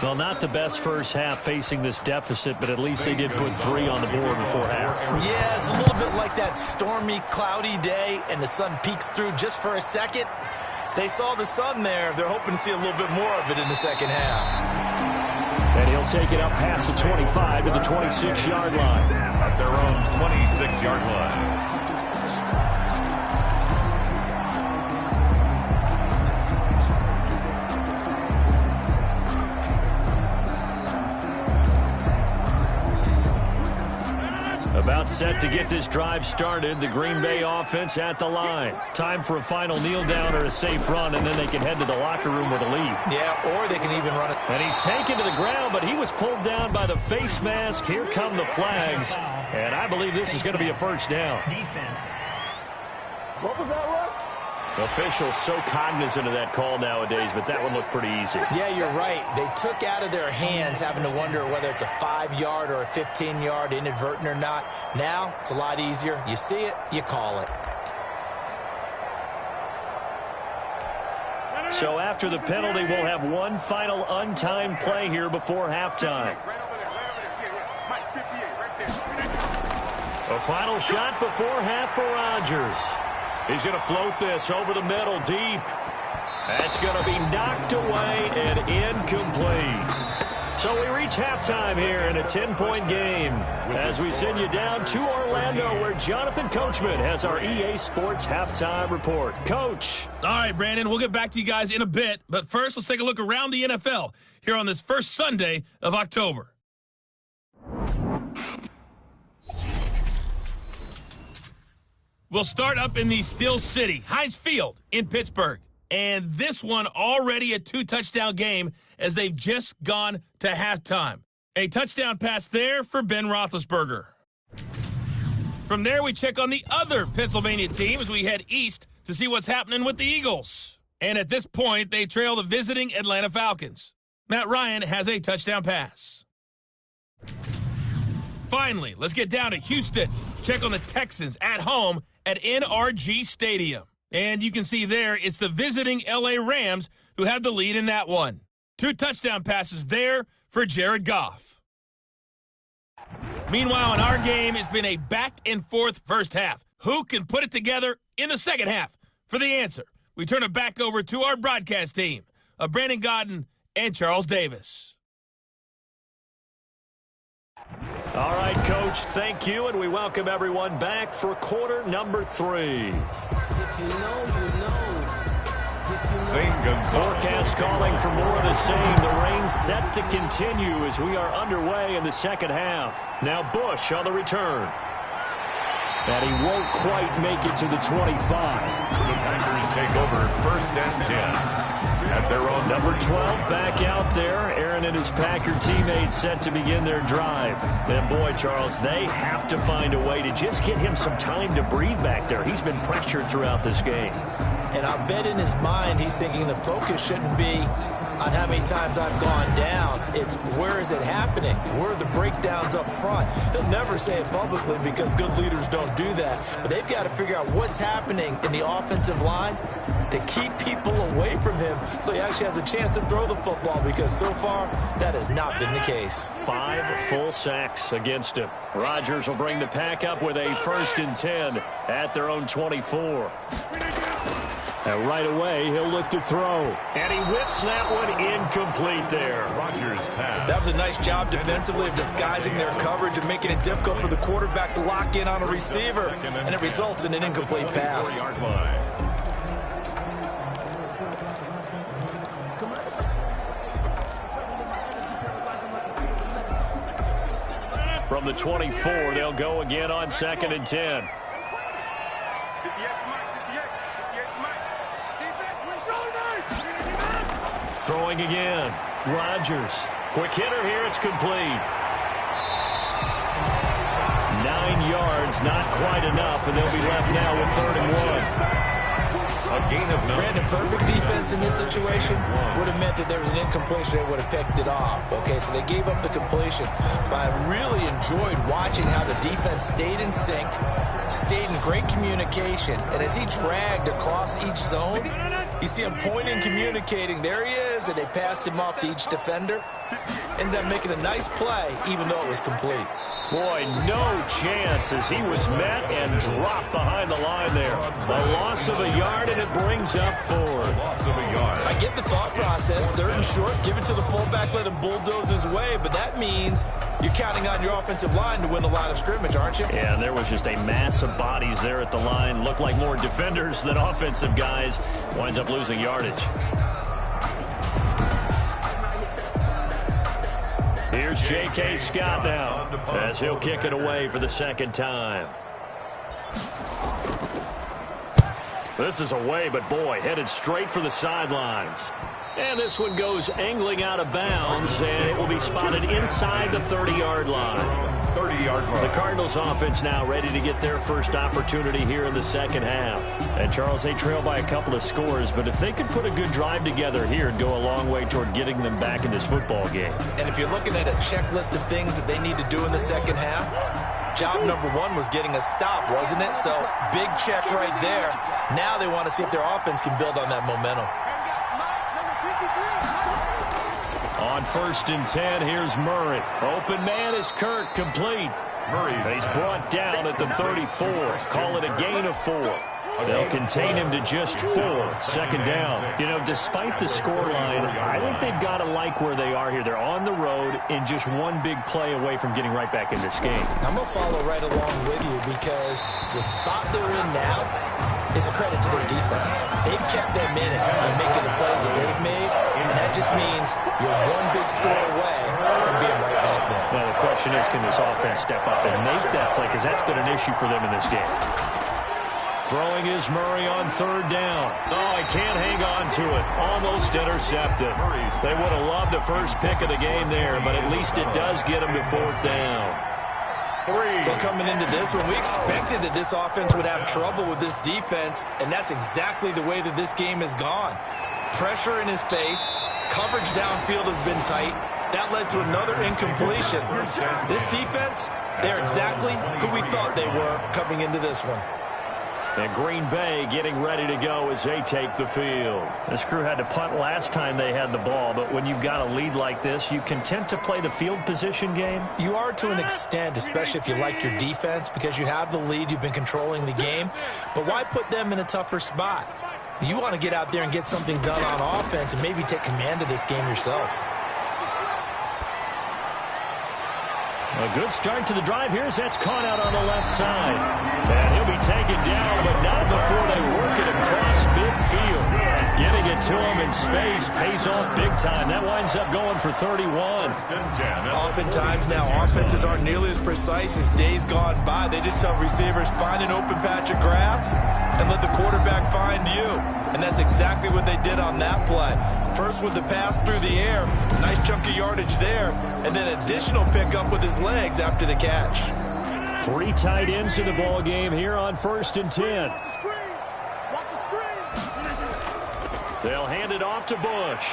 Speaker 2: Well, not the best first half facing this deficit, but at least they did put 3 on the board before half.
Speaker 3: Yeah, it's a little bit like that stormy, cloudy day, and the sun peeks through just for a second. They saw the sun there. They're hoping to see a little bit more of it in the second half.
Speaker 2: And he'll take it up past the 25 to the 26-yard line.
Speaker 1: At their own 26-yard line.
Speaker 2: About set to get this drive started. The Green Bay offense at the line. Time for a final kneel down or a safe run, and then they can head to the locker room with a lead.
Speaker 3: Yeah, or they can even run it.
Speaker 2: And he's taken to the ground, but he was pulled down by the face mask. Here come the flags. And I believe this is going to be a first down.
Speaker 5: Defense.
Speaker 6: What was that, Russ?
Speaker 2: Officials so cognizant of that call nowadays, but that one looked pretty easy.
Speaker 3: Yeah, you're right. They took out of their hands having to wonder whether it's a 5-yard or a 15-yard, inadvertent or not. Now, it's a lot easier. You see it, you call it.
Speaker 2: So after the penalty, we'll have one final untimed play here before halftime. A final shot before half for Rodgers. He's going to float this over the middle deep. That's going to be knocked away and incomplete. So we reach halftime here in a 10-point game as we send you down to Orlando, where Jonathan Coachman has our EA Sports halftime report. Coach.
Speaker 7: All right, Brandon, we'll get back to you guys in a bit. But first, let's take a look around the NFL here on this first Sunday of October. We'll start up in the Steel City, Heinz Field in Pittsburgh. and this one already a 2-touchdown game as they've just gone to halftime. A touchdown pass there for Ben Roethlisberger. From there, we check on the other Pennsylvania team as we head east to see what's happening with the Eagles. And at this point, they trail the visiting Atlanta Falcons. Matt Ryan has a touchdown pass. Finally, let's get down to Houston. Check on the Texans at home at NRG Stadium. And you can see there, it's the visiting LA Rams who have the lead in that one. 2 touchdown passes there for Jared Goff. Meanwhile, in our game, it's been a back-and-forth first half. Who can put it together in the second half? For the answer, we turn it back over to our broadcast team of Brandon Godden and Charles Davis.
Speaker 2: All right, Coach, thank you, and we welcome everyone back for quarter number 3.
Speaker 6: If you know, you know.
Speaker 2: Forecast calling for more of the same. The rain set to continue as we are underway in the second half. Now Bush on the return. And he won't quite make it to the 25.
Speaker 1: The Packers take over 1st and 10. At their own
Speaker 2: Number 12 back out there. Aaron and his Packer teammates set to begin their drive. And boy, Charles, they have to find a way to just get him some time to breathe back there. He's been pressured throughout this game.
Speaker 3: And I bet in his mind he's thinking the focus shouldn't be on how many times I've gone down. It's where is it happening? Where are the breakdowns up front? He'll never say it publicly because good leaders don't do that. But they've got to figure out what's happening in the offensive line to keep people away from him so he actually has a chance to throw the football, because so far that has not been the case.
Speaker 2: 5 full sacks against him. Rodgers will bring the pack up with a 1st and 10 at their own 24. And right away, he'll look to throw. And he whips that one incomplete there.
Speaker 1: Rodgers pass.
Speaker 3: That was a nice job defensively of disguising their coverage and making it difficult for the quarterback to lock in on a receiver. And it results in an incomplete pass.
Speaker 2: From the 24, they'll go again on 2nd and 10. Throwing again. Rodgers. Quick hitter here. It's complete. 9 yards, not quite enough, and they'll be left now with 3rd and 1.
Speaker 1: A gain of 9.
Speaker 3: Brandon, perfect defense in this situation would have meant that there was an incompletion. They would have picked it off. Okay, so they gave up the completion. But I really enjoyed watching how the defense stayed in sync, stayed in great communication. And as he dragged across each zone, you see him pointing, communicating. There he is, and they passed him off to each defender. Ended up making a nice play, even though it was complete.
Speaker 2: Boy, no chance as he was met and dropped behind the line there. A loss of a yard, and it brings up 4th.
Speaker 1: Loss of a yard.
Speaker 3: I get the thought process. 3rd and short, give it to the fullback, let him bulldoze his way. But that means you're counting on your offensive line to win the line of scrimmage, aren't you?
Speaker 2: Yeah, and there was just a mass of bodies there at the line. Looked like more defenders than offensive guys. Winds up losing yardage. Here's J.K. Scott now as he'll kick it away for the 2nd time. This is away, but boy, headed straight for the sidelines. And this one goes angling out of bounds, and it will be spotted inside the 30-yard line.
Speaker 1: 30-yard line.
Speaker 2: The Cardinals offense now ready to get their first opportunity here in the second half. And Charles, they trail by a couple of scores, but if they could put a good drive together here, it'd go a long way toward getting them back in this football game.
Speaker 3: And if you're looking at a checklist of things that they need to do in the second half, job number 1 was getting a stop, wasn't it? So big check right there. Now they want to see if their offense can build on that momentum.
Speaker 2: On 1st and 10, here's Murray. Open man is Kirk, complete. He's brought down at the 34. Call it a gain of 4. They'll contain him to just 4. 2nd down. You know, despite the scoreline, I think they've got to like where they are here. They're on the road and just one big play away from getting right back in this game.
Speaker 3: I'm going to follow right along with you because the spot they're in now is a credit to their defense. They've kept them in it by making the plays that they've made, and that just means you're one big score away from being right back there.
Speaker 2: Now, the question is, can this offense step up and make that play? Because that's been an issue for them in this game. Throwing is Murray on third down. Oh, he can't hang on to it. Almost intercepted. They would have loved the first pick of the game there, but at least it does get them to fourth down.
Speaker 3: Well, coming into this one, we expected that this offense would have trouble with this defense, and that's exactly the way that this game has gone. Pressure in his face. Coverage downfield has been tight. That led to another incompletion. This defense, they're exactly who we thought they were coming into this one.
Speaker 2: And Green Bay getting ready to go as they take the field.
Speaker 4: This crew had to punt last time they had the ball, but when you've got a lead like this, you content to play the field position game?
Speaker 3: You are to an extent, especially if you like your defense, because you have the lead, you've been controlling the game. But why put them in a tougher spot? You want to get out there and get something done on offense and maybe take command of this game yourself.
Speaker 2: A good start to the drive. Here's that's caught out on the left side. And he'll be taken down, but not before they work it across midfield. Getting it to him in space pays off big time. That winds up going for 31.
Speaker 3: Oftentimes now, offenses aren't nearly as precise as days gone by. They just tell receivers, find an open patch of grass and let the quarterback find you. And that's exactly what they did on that play. First with the pass through the air, nice chunk of yardage there, and then additional pickup with his legs after the catch.
Speaker 4: 3 tight ends in the ball game here on 1st and 10.
Speaker 2: They'll hand it off to Bush.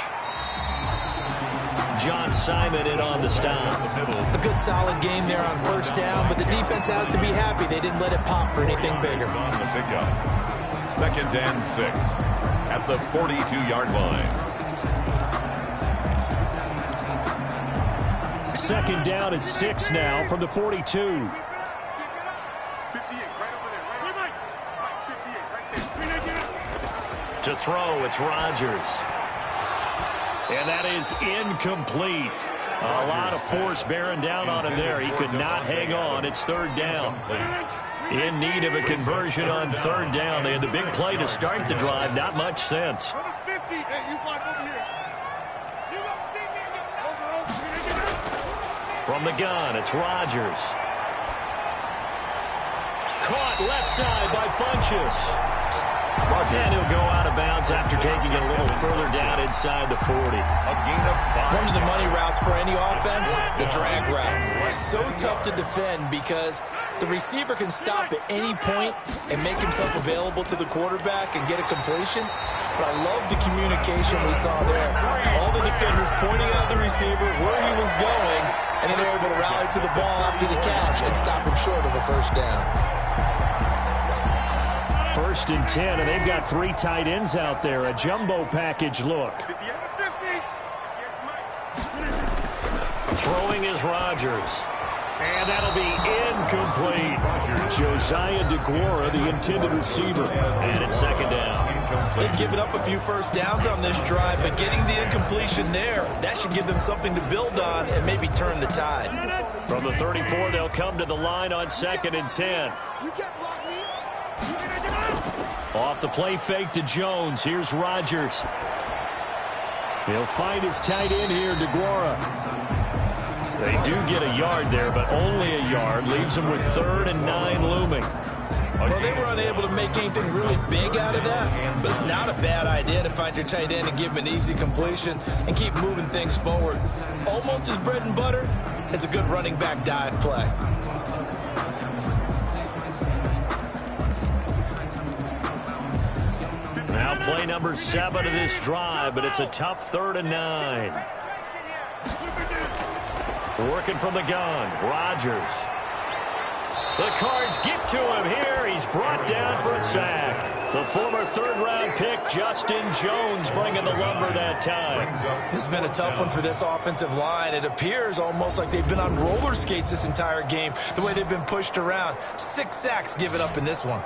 Speaker 2: John Simon in on the stop.
Speaker 3: A good solid game there on 1st down, but the defense has to be happy they didn't let it pop for anything bigger.
Speaker 1: On the pickup. 2nd and 6 at the 42-yard line.
Speaker 4: 2nd down at 6 now from the 42.
Speaker 2: To throw, it's Rodgers. And that is incomplete. A lot of force bearing down on him there. He could not hang on. It's 3rd down. In need of a conversion on 3rd down. They had the big play to start the drive. Not much sense. From the gun, it's Rodgers. Caught left side by Funchess. And he'll go out of bounds after taking it a little further down inside the 40.
Speaker 3: One of the money routes for any offense, the drag route. So tough to defend because the receiver can stop at any point and make himself available to the quarterback and get a completion. But I love the communication we saw there. All the defenders pointing out the receiver, where he was going, and then they're able to rally to the ball after the catch and stop him short of a 1st down.
Speaker 4: 1st and 10, and they've got 3 tight ends out there. A jumbo package look.
Speaker 2: Throwing is Rodgers. And that'll be incomplete.
Speaker 4: Josiah DeGuara, the intended receiver.
Speaker 2: And it's 2nd down.
Speaker 3: They've given up a few 1st downs on this drive, but getting the incompletion there, that should give them something to build on and maybe turn the tide.
Speaker 2: From the 34, they'll come to the line on 2nd and 10. Off the play fake to Jones. Here's Rodgers.
Speaker 4: He'll find his tight end here, DeGuara.
Speaker 2: They do get a yard there, but only a yard. Leaves them with 3rd and 9 looming.
Speaker 3: Well, they were unable to make anything really big out of that, but it's not a bad idea to find your tight end and give him an easy completion and keep moving things forward. Almost as bread and butter as a good running back dive play.
Speaker 2: Now play number 7 of this drive, but it's a tough 3rd and 9. Working from the gun, Rodgers. The Cards get to him here. He's brought down for a sack. The former 3rd-round pick, Justin Jones, bringing the lumber that time.
Speaker 3: This has been a tough one for this offensive line. It appears almost like they've been on roller skates this entire game, the way they've been pushed around. 6 sacks given up in this one.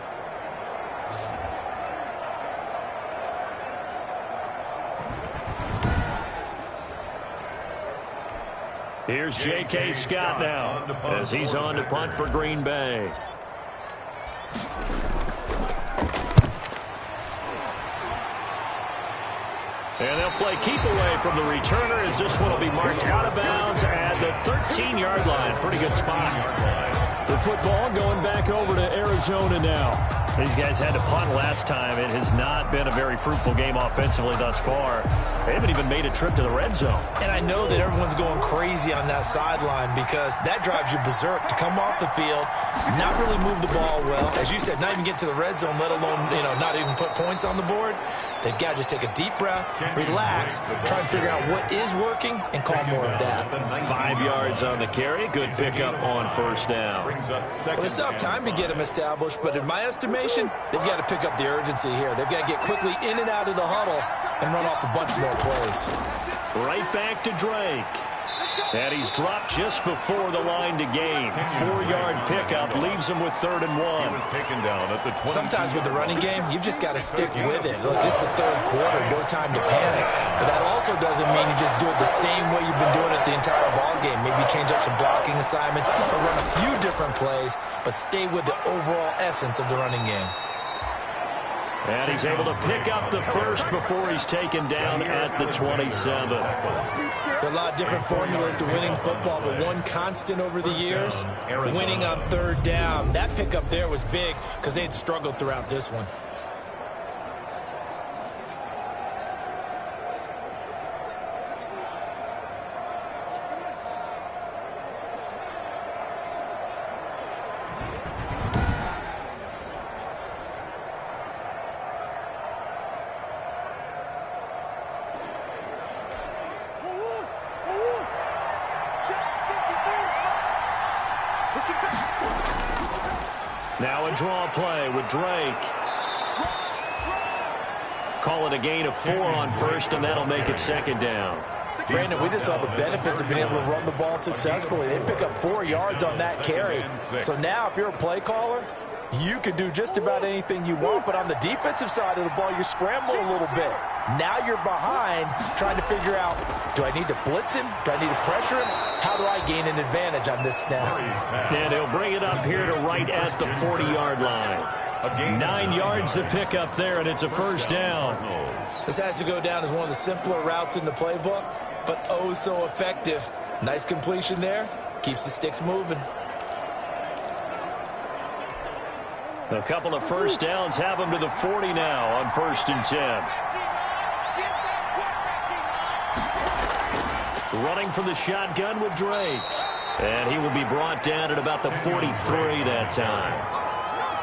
Speaker 2: Here's J.K. Scott now as he's on to punt for Green Bay. And they'll play keep away from the returner as this one will be marked out of bounds at the 13-yard line. Pretty good spot. The football going back over to Arizona now. These guys had to punt last time. It has not been a very fruitful game offensively thus far. They haven't even made a trip to the red zone.
Speaker 3: And I know that everyone's going crazy on that sideline because that drives you berserk to come off the field, not really move the ball well. As you said, not even get to the red zone, let alone, not even put points on the board. They've got to just take a deep breath, relax, try and figure out what is working, and call more of that.
Speaker 2: 5 yards on the carry. Good pickup on first down.
Speaker 3: Well, they still have time to get them established, but in my estimation, they've got to pick up the urgency here. They've got to get quickly in and out of the huddle and run off a bunch more plays.
Speaker 2: Right back to Drake. And he's dropped just before the line to gain. 4-yard pickup leaves him with 3rd and 1.
Speaker 1: He was taken down at the 20.
Speaker 3: Sometimes with the running game, you've just got to stick with it. Look, this is the 3rd quarter, no time to panic. But that also doesn't mean you just do it the same way you've been doing it the entire ball game. Maybe change up some blocking assignments or run a few different plays, but stay with the overall essence of the running game.
Speaker 2: And he's able to pick up the first before he's taken down at the 27.
Speaker 3: There are a lot of different formulas to winning football, but one constant over the years, winning on 3rd down. That pickup there was big because they had struggled throughout this one.
Speaker 2: Now a draw play with Drake. Call it a gain of 4 on first, and that'll make it 2nd down.
Speaker 3: Brandon, we just saw the benefits of being able to run the ball successfully. They pick up 4 yards on that carry. So now if you're a play caller, you can do just about anything you want, but on the defensive side of the ball, you're scrambling a little bit. Now you're behind trying to figure out, do I need to blitz him? Do I need to pressure him? How do I gain an advantage on this snap?
Speaker 2: And he'll bring it up here to right at the 40-yard line. 9 yards to pick up there, and it's a 1st down.
Speaker 3: This has to go down as one of the simpler routes in the playbook, but oh so effective. Nice completion there. Keeps the sticks moving.
Speaker 2: A couple of 1st downs have him to the 40 now on 1st and 10. Running from the shotgun with Drake. And he will be brought down at about the 43 that time.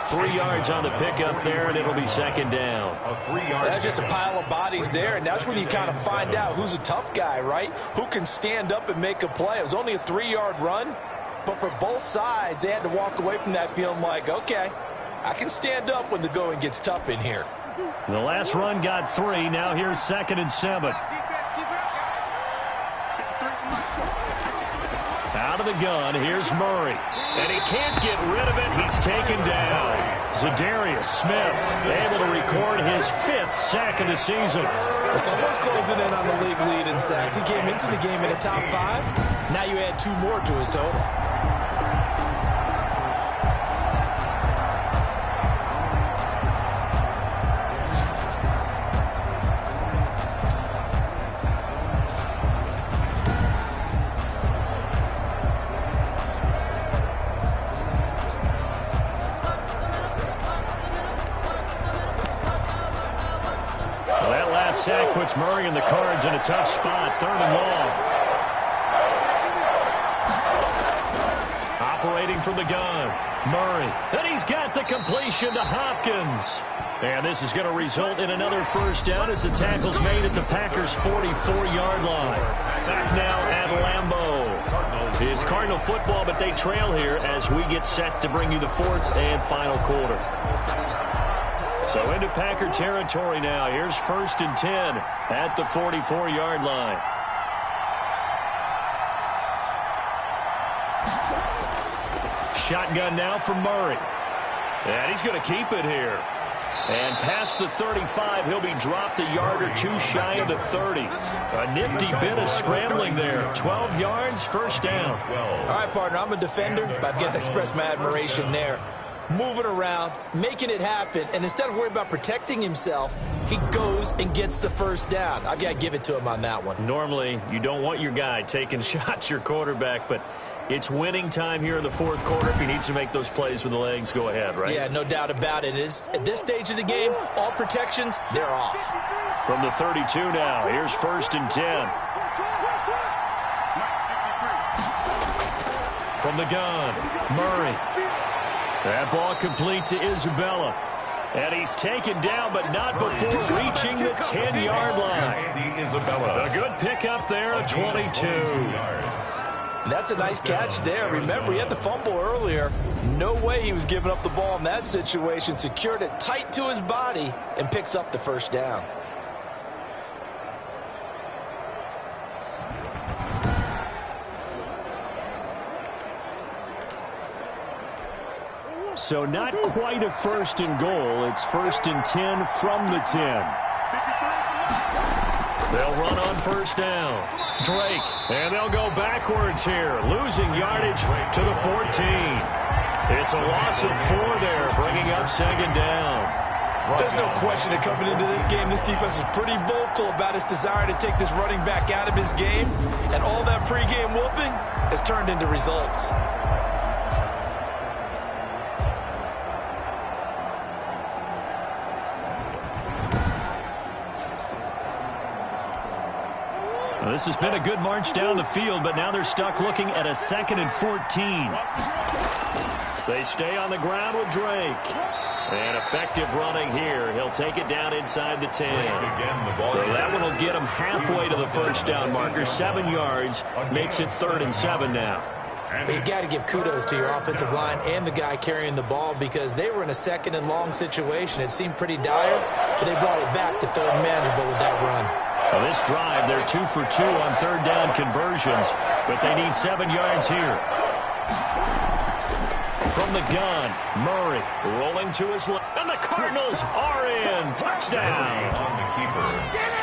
Speaker 2: 3 yards on the pickup there, and it'll be 2nd down.
Speaker 3: That's just a pile of bodies there, and that's when you kind of find out who's a tough guy, right? Who can stand up and make a play. It was only a 3-yard run, but for both sides, they had to walk away from that feeling like, okay, I can stand up when the going gets tough in here.
Speaker 2: The last run got 3. Now here's 2nd and 7. Out of the gun, here's Murray. And he can't get rid of it. He's taken down. Zadarius Smith able to record his 5th sack of the season.
Speaker 3: Well, someone's closing in on the league lead in sacks. He came into the game in the top 5. Now you add 2 more to his total.
Speaker 2: Sack puts Murray in the cards in a tough spot. 3rd and long. Operating from the gun. Murray. And he's got the completion to Hopkins. And this is going to result in another 1st down as the tackle's made at the Packers' 44-yard line. Back now at Lambeau. It's Cardinal football, but they trail here as we get set to bring you the 4th and final quarter. So into Packer territory now. Here's 1st and 10 at the 44-yard line. Shotgun now for Murray. And he's going to keep it here. And past the 35, he'll be dropped a yard or 2 shy of the 30. A nifty bit of scrambling there. 12 yards, 1st down.
Speaker 3: All right, partner, I'm a defender, but I've got to express my admiration there. moving around, making it happen, and instead of worrying about protecting himself, he goes and gets the first down. I've got to give it to him on that one.
Speaker 4: Normally, you don't want your guy taking shots, your quarterback, but it's winning time here in the fourth quarter. If he needs to make those plays with the legs, go ahead, right?
Speaker 3: Yeah, no doubt about it. At this stage of the game, all protections, they're off.
Speaker 4: From the 32 now, here's 1st and 10. From the gun, Murray. That ball complete to Isabella. And he's taken down, but not before reaching the 10-yard line. A good pickup there at 22.
Speaker 3: That's a nice catch there. Remember, he had the fumble earlier. No way he was giving up the ball in that situation. Secured it tight to his body and picks up the first down.
Speaker 4: So not quite a 1st and goal. It's 1st and 10 from the 10. They'll run on 1st down. Drake, and they'll go backwards here, losing yardage to the 14. It's a loss of 4 there, bringing up 2nd down.
Speaker 3: There's no question that coming into this game, this defense is pretty vocal about its desire to take this running back out of his game, and all that pregame wolfing has turned into results.
Speaker 4: Well, this has been a good march down the field, but now they're stuck looking at a 2nd and 14. They stay on the ground with Drake. And effective running here. He'll take it down inside the 10. So that one will get him halfway to the first down marker. 7 yards makes it 3rd and 7 now.
Speaker 3: You got to give kudos to your offensive line and the guy carrying the ball because they were in a 2nd and long situation. It seemed pretty dire, but they brought it back to 3rd and manageable with that run.
Speaker 4: Well, this drive, they're 2 for 2 on 3rd down conversions, but they need 7 yards here. From the gun, Murray rolling to his left, and the Cardinals are in. Touchdown.
Speaker 1: On the keeper.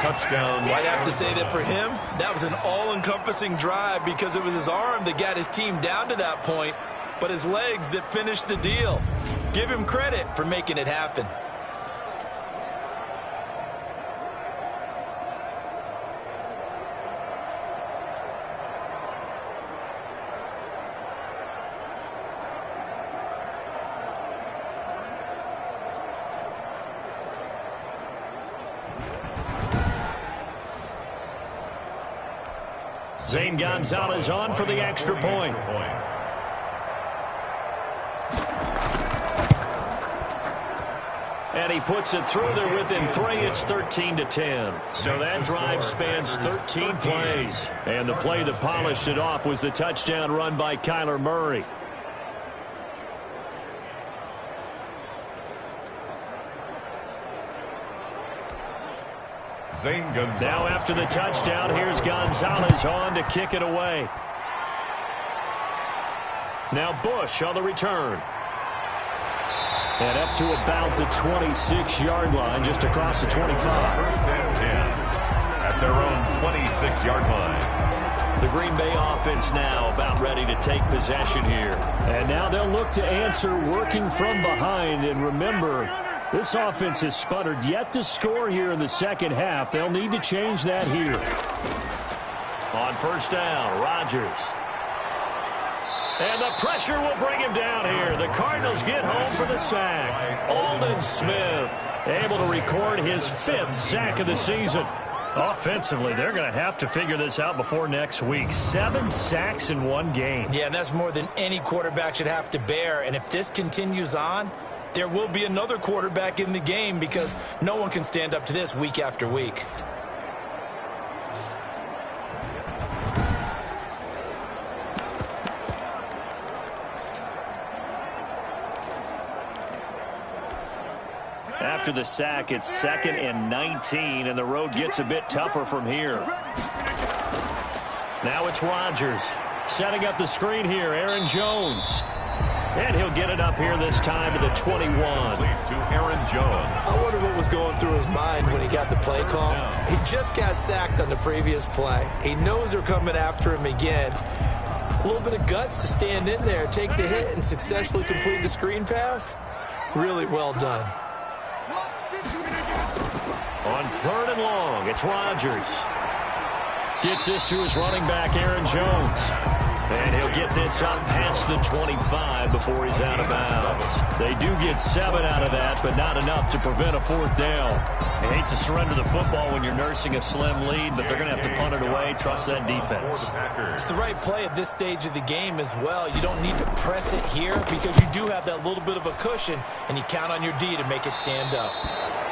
Speaker 1: Touchdown.
Speaker 3: I'd have to say that for him, that was an all-encompassing drive because it was his arm that got his team down to that point, but his legs that finished the deal. Give him credit for making it happen.
Speaker 4: Zane Gonzalez on for the extra point. And he puts it through there within 3. It's 13-10. So that drive spans 13 plays. And the play that polished it off was the touchdown run by Kyler Murray. Now after the touchdown, here's Gonzalez on to kick it away. Now Bush on the return. And up to about the 26-yard line, just across the 25.
Speaker 1: 1st and 10 at their own 26-yard line.
Speaker 4: The Green Bay offense now about ready to take possession here. And now they'll look to answer working from behind. And remember, this offense has sputtered yet to score here in the second half. They'll need to change that here. On 1st down, Rodgers. And the pressure will bring him down here. The Cardinals get home for the sack. Aldon Smith able to record his 5th sack of the season. Offensively, they're going to have to figure this out before next week. 7 sacks in one game.
Speaker 3: Yeah, and that's more than any quarterback should have to bear. And if this continues on, there will be another quarterback in the game because no one can stand up to this week after week.
Speaker 4: After the sack, it's 2nd and 19, and the road gets a bit tougher from here. Now it's Rodgers setting up the screen here. Aaron Jones. And he'll get it up here this time to the 21.
Speaker 1: To Aaron Jones.
Speaker 3: I wonder what was going through his mind when he got the play call. He just got sacked on the previous play. He knows they're coming after him again. A little bit of guts to stand in there, take the hit, and successfully complete the screen pass. Really well done.
Speaker 4: On 3rd and long, it's Rodgers. Gets this to his running back, Aaron Jones. And he'll get this up past the 25 before he's out of bounds. They do get 7 out of that, but not enough to prevent a 4th down. You hate to surrender the football when you're nursing a slim lead, but they're going to have to punt it away. Trust that defense.
Speaker 3: It's the right play at this stage of the game as well. You don't need to press it here because you do have that little bit of a cushion, and you count on your D to make it stand up.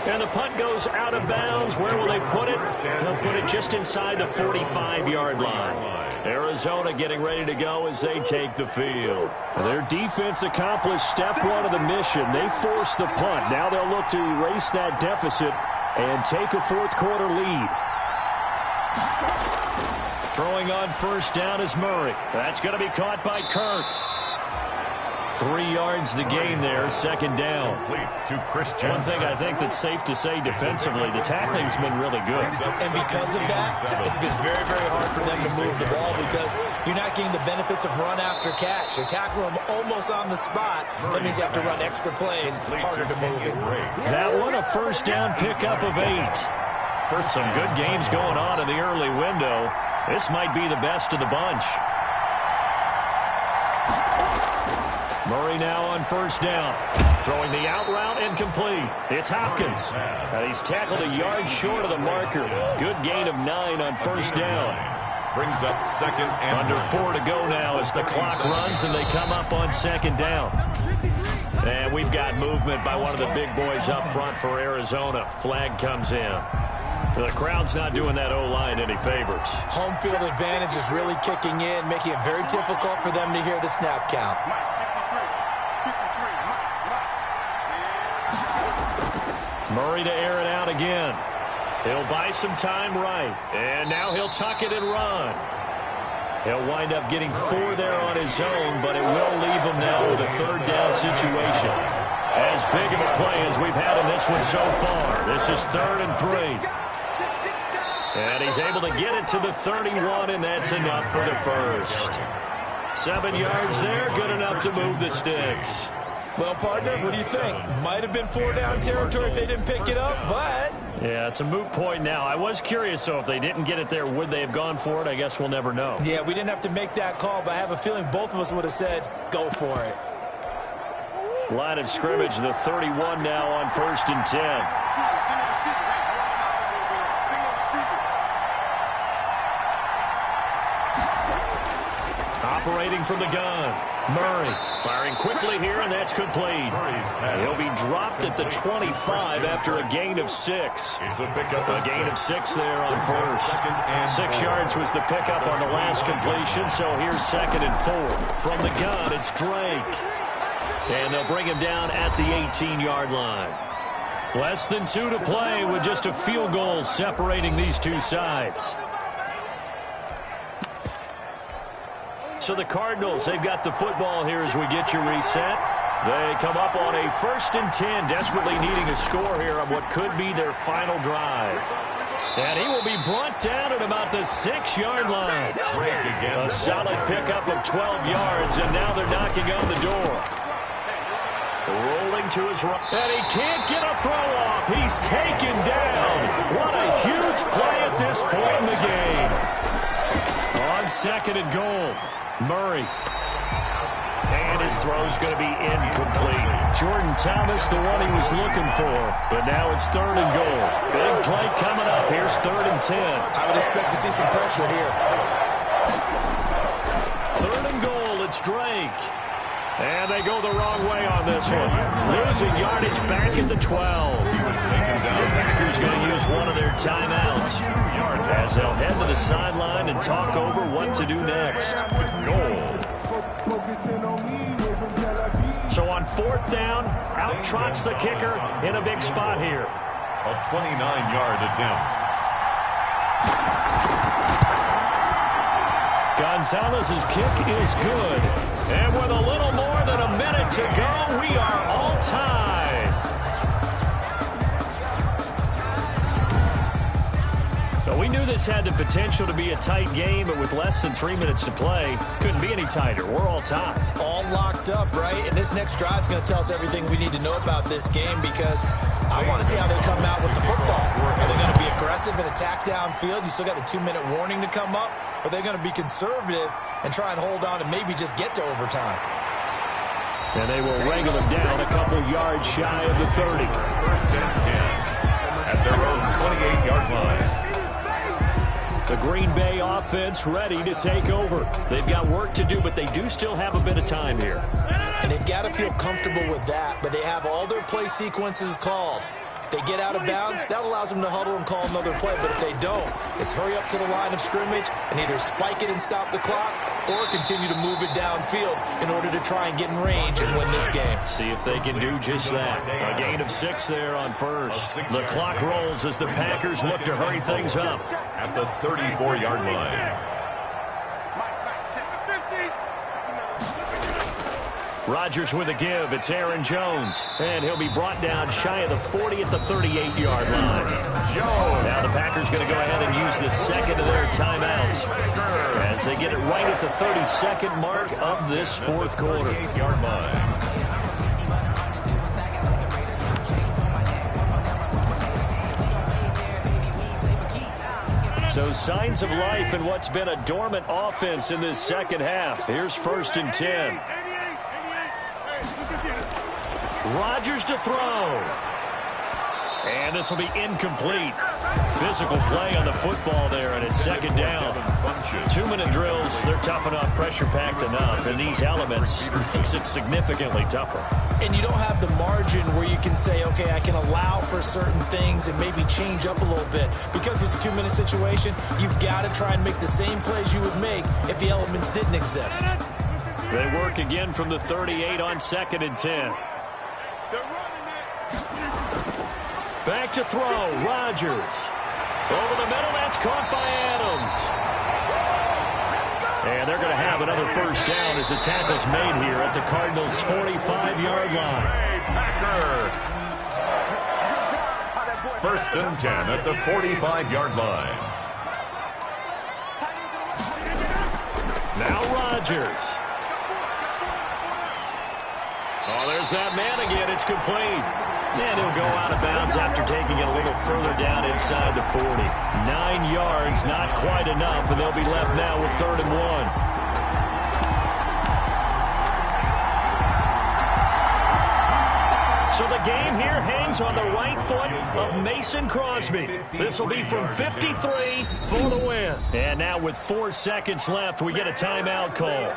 Speaker 4: And the punt goes out of bounds. Where will they put it? They'll put it just inside the 45-yard line. Arizona getting ready to go as they take the field. Their defense accomplished step 1 of the mission. They forced the punt. Now they'll look to erase that deficit and take a 4th quarter lead. Throwing on 1st down is Murray. That's going to be caught by Kirk. 3 yards the gain there, 2nd down. One thing I think that's safe to say defensively, the tackling's been really good.
Speaker 3: And because of that, it's been very, very hard for them to move the ball because you're not getting the benefits of run after catch. They tackle them almost on the spot. That means you have to run extra plays, harder to move it.
Speaker 4: That one a 1st down pickup of 8. Some good games going on in the early window. This might be the best of the bunch. Murray now on 1st down. Throwing the out route incomplete. It's Hopkins. He's tackled a yard short of the marker. Good gain of 9 on 1st down.
Speaker 1: Brings up 2nd and
Speaker 4: under 4 to go now as the clock runs and they come up on 2nd down. And we've got movement by one of the big boys up front for Arizona. Flag comes in. The crowd's not doing that O-line any favors.
Speaker 3: Home field advantage is really kicking in, making it very difficult for them to hear the snap count.
Speaker 4: Murray to air it out again. He'll buy some time right. And now he'll tuck it and run. He'll wind up getting 4 there on his own, but it will leave him now with a 3rd down situation. As big of a play as we've had in this one so far. This is 3rd and 3. And he's able to get it to the 31, and that's enough for the 1st. 7 yards there, good enough to move the sticks.
Speaker 3: Well, partner, what do you think? Might have been 4 down territory if they didn't pick it up, but...
Speaker 4: Yeah, it's a moot point now. I was curious, so if they didn't get it there, would they have gone for it? I guess we'll never know.
Speaker 3: Yeah, we didn't have to make that call, but I have a feeling both of us would have said, go for it.
Speaker 4: Line of scrimmage, the 31 now on 1st and 10. Operating from the gun. Murray firing quickly here, and that's complete. He'll be dropped at the 25 after a gain of 6. A gain of 6 there on 1st. 6 yards was the pickup on the last completion, so here's 2nd and 4. From the gun, it's Drake. And they'll bring him down at the 18-yard line. Less than 2 to play with just a field goal separating these two sides. So the Cardinals, they've got the football here as we get you reset. They come up on a 1st and 10, desperately needing a score here on what could be their final drive. And he will be brought down at about the 6-yard line. A solid pickup of 12 yards, and now they're knocking on the door. Rolling to his right, and he can't get a throw off. He's taken down. What a huge play at this point in the game. On 2nd and goal. Murray. And his throw's going to be incomplete. Jordan Thomas, the one he was looking for. But now it's 3rd and goal. Big play coming up. Here's 3rd and 10.
Speaker 3: I would expect to see some pressure here.
Speaker 4: 3rd and goal. It's Drake. And they go the wrong way on this one. Losing yardage back at the 12. The Packers going to use one of their timeouts as they'll head to the sideline and talk over what to do next. So on 4th down, out trots the kicker in a big spot here.
Speaker 1: A 29-yard attempt.
Speaker 4: Gonzalez's kick is good. And with a little more than a minute to go, we are all tied. Well, we knew this had the potential to be a tight game, but with less than 3 minutes to play, couldn't be any tighter. We're all tied.
Speaker 3: All locked up, right? And this next drive is going to tell us everything we need to know about this game because I want to see how they come out with the football. Are they going to be aggressive and attack downfield? You still got the 2-minute warning to come up? Or are they going to be conservative and try and hold on and maybe just get to overtime?
Speaker 4: And they will wrangle him down a couple yards shy of the 30.
Speaker 1: First and 10 at their own 28-yard line.
Speaker 4: The Green Bay offense ready to take over. They've got work to do, but they do still have a bit of time here.
Speaker 3: And they've got to feel comfortable with that, but they have all their play sequences called. If they get out of bounds, that allows them to huddle and call another play, but if they don't, it's hurry up to the line of scrimmage and either spike it and stop the clock or continue to move it downfield in order to try and get in range and win this game.
Speaker 4: See if they can do just that. A gain of 6 there on first. The clock rolls as the Packers look to hurry things up.
Speaker 1: At the 34-yard line.
Speaker 4: Rodgers with a give. It's Aaron Jones. And he'll be brought down shy of the 40 at the 38-yard line. Now the Packers going to go ahead and use the second of their timeouts as they get it right at the 32nd mark of this fourth quarter. So signs of life in what's been a dormant offense in this second half. Here's 1st and 10. Rodgers to throw. And this will be incomplete. Physical play on the football there, and it's 2nd down. 2-minute drills, they're tough enough, pressure-packed enough, and these elements makes it significantly tougher.
Speaker 3: And you don't have the margin where you can say, okay, I can allow for certain things and maybe change up a little bit. Because it's a 2-minute situation, you've got to try and make the same plays you would make if the elements didn't exist.
Speaker 4: They work again from the 38 on 2nd and 10. Back to throw, Rodgers. Over the middle, that's caught by Adams. And they're going to have another first down as the tackle's made here at the Cardinals' 45-yard line.
Speaker 1: First and 10 at the 45-yard line.
Speaker 4: Now Rodgers. Oh, there's that man again. It's complete. And he'll go out of bounds after taking it a little further down inside the 40. 9 yards, not quite enough, and they'll be left now with 3rd and 1. So the game here hangs on the right foot of Mason Crosby. This will be from 53 for the win. And now with 4 seconds left, we get a timeout call.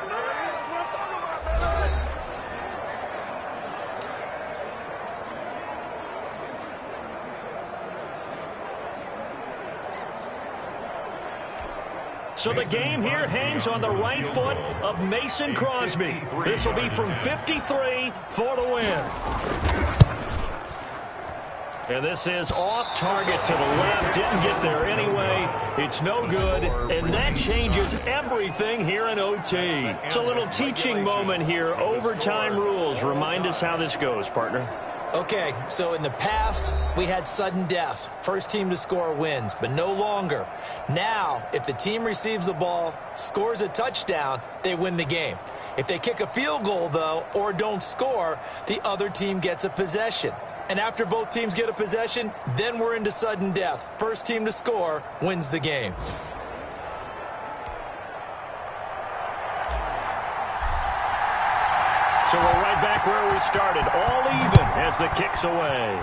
Speaker 4: So the game here hangs on the right foot of Mason Crosby. This will be from 53 for the win. And this is off target to the left. Didn't get there anyway. It's no good. And that changes everything here in OT. It's a little teaching moment here. Overtime rules. Remind us how this goes, partner.
Speaker 3: Okay, so in the past, we had sudden death. First team to score wins, but no longer. Now, if the team receives the ball, scores a touchdown, they win the game. If they kick a field goal, though, or don't score, the other team gets a possession. And after both teams get a possession, then we're into sudden death. First team to score wins the game.
Speaker 4: So we're right back where we started, all even as the kick's away.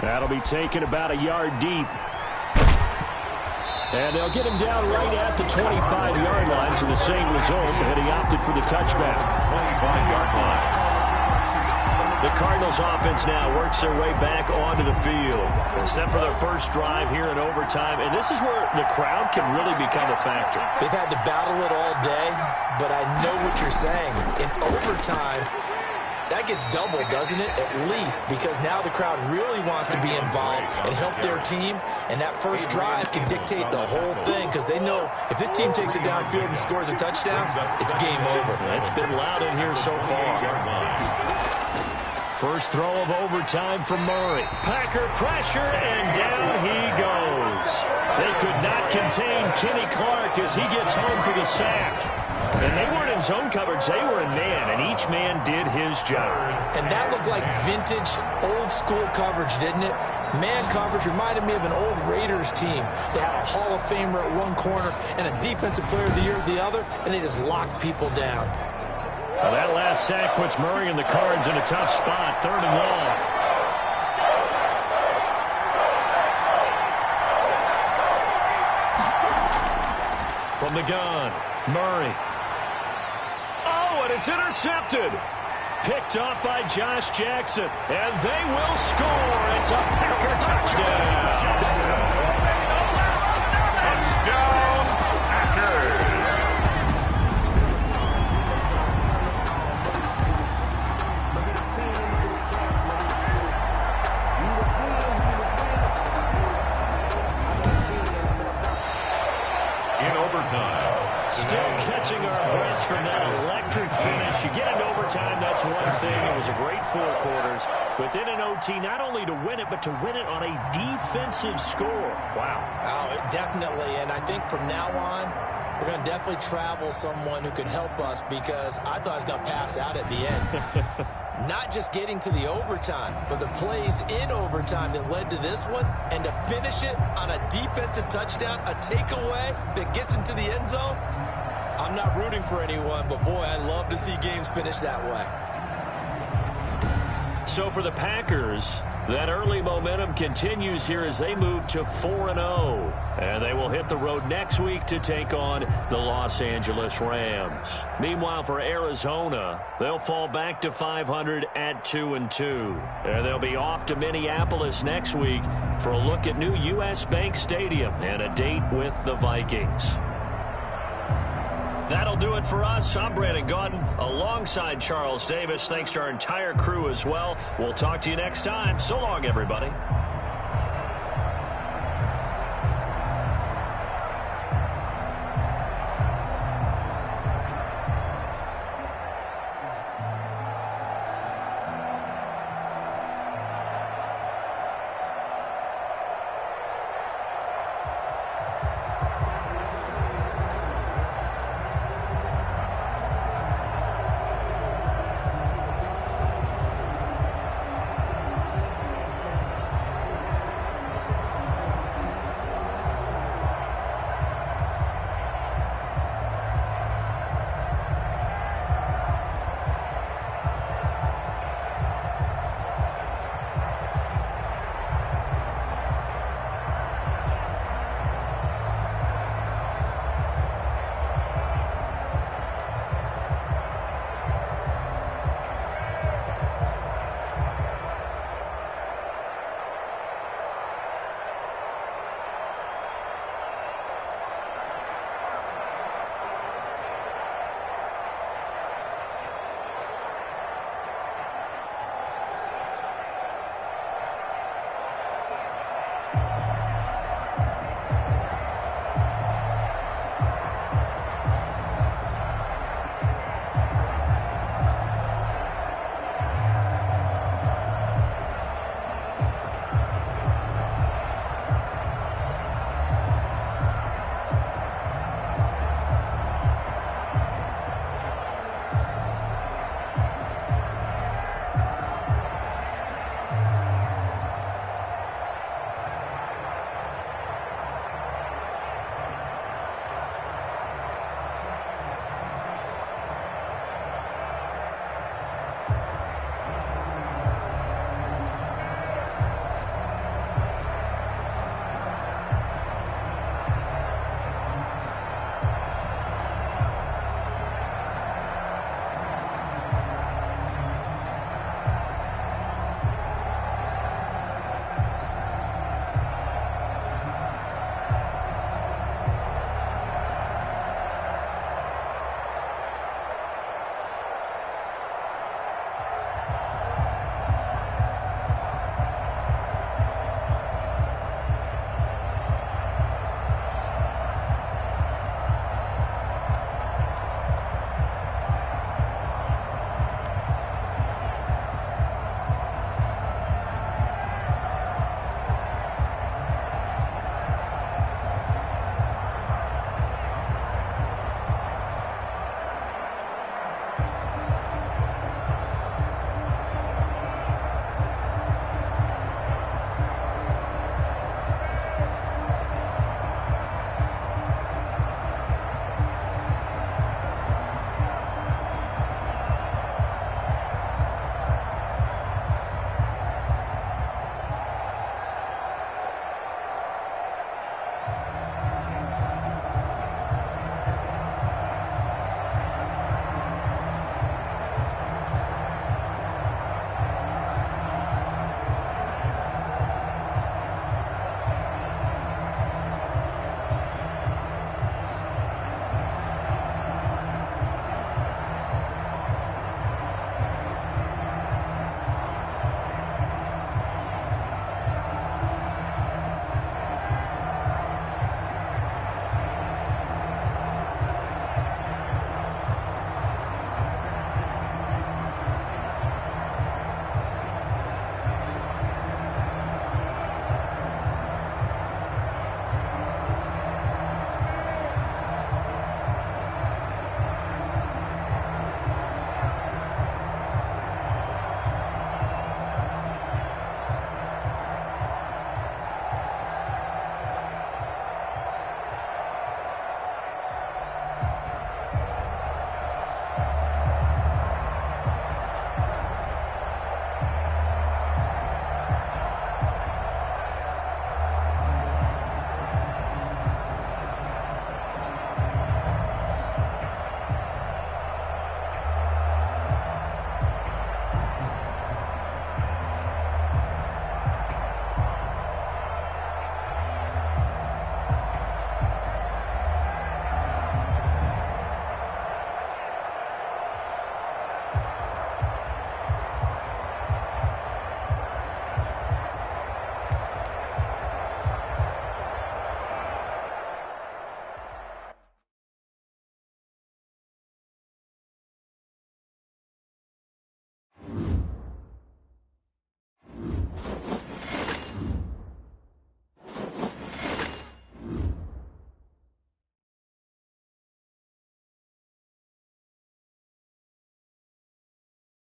Speaker 4: That'll be taken about a yard deep. And they'll get him down right at the 25-yard line, so the same result, and he opted for the touchback.
Speaker 1: 25-yard line.
Speaker 4: The Cardinals offense now works their way back onto the field. Set for their first drive here in overtime, and this is where the crowd can really become a factor.
Speaker 3: They've had to battle it all day, but I know what you're saying. In overtime, that gets doubled, doesn't it? At least, because now the crowd really wants to be involved and help their team, and that first drive can dictate the whole thing because they know if this team takes it downfield and scores a touchdown, it's game over.
Speaker 4: It's been loud in here so far. First throw of overtime for Murray. Packer pressure, and down he goes. They could not contain Kenny Clark as he gets home for the sack. And they weren't in zone coverage, they were in man, and each man did his job.
Speaker 3: And that looked like vintage, old-school coverage, didn't it? Man coverage reminded me of an old Raiders team. They had a Hall of Famer at one corner and a Defensive Player of the Year at the other, and they just locked people down.
Speaker 4: Well, that last sack puts Murray and the Cards in a tough spot, 3rd and long. From the gun, Murray. Oh, and it's intercepted. Picked off by Josh Jackson, and they will score. It's a Packer touchdown.
Speaker 1: Touchdown, Packers. In overtime.
Speaker 4: Still catching our breaths from that electric finish. You get into overtime, that's one thing. It was a great 4 quarters. But then in OT, not only to win it, but to win it on a defensive score. Wow.
Speaker 3: Oh, definitely. And I think from now on, we're going to definitely travel someone who can help us, because I thought I was going to pass out at the end. Not just getting to the overtime, but the plays in overtime that led to this one, and to finish it on a defensive touchdown, a takeaway that gets into the end zone. I'm not rooting for anyone, but boy, I love to see games finish that way.
Speaker 4: So for the Packers, that early momentum continues here as they move to 4-0. And they will hit the road next week to take on the Los Angeles Rams. Meanwhile, for Arizona, they'll fall back to 500 at 2-2. And they'll be off to Minneapolis next week for a look at new U.S. Bank Stadium and a date with the Vikings. That'll do it for us. I'm Brandon Gaudin alongside Charles Davis. Thanks to our entire crew as well. We'll talk to you next time. So long, everybody.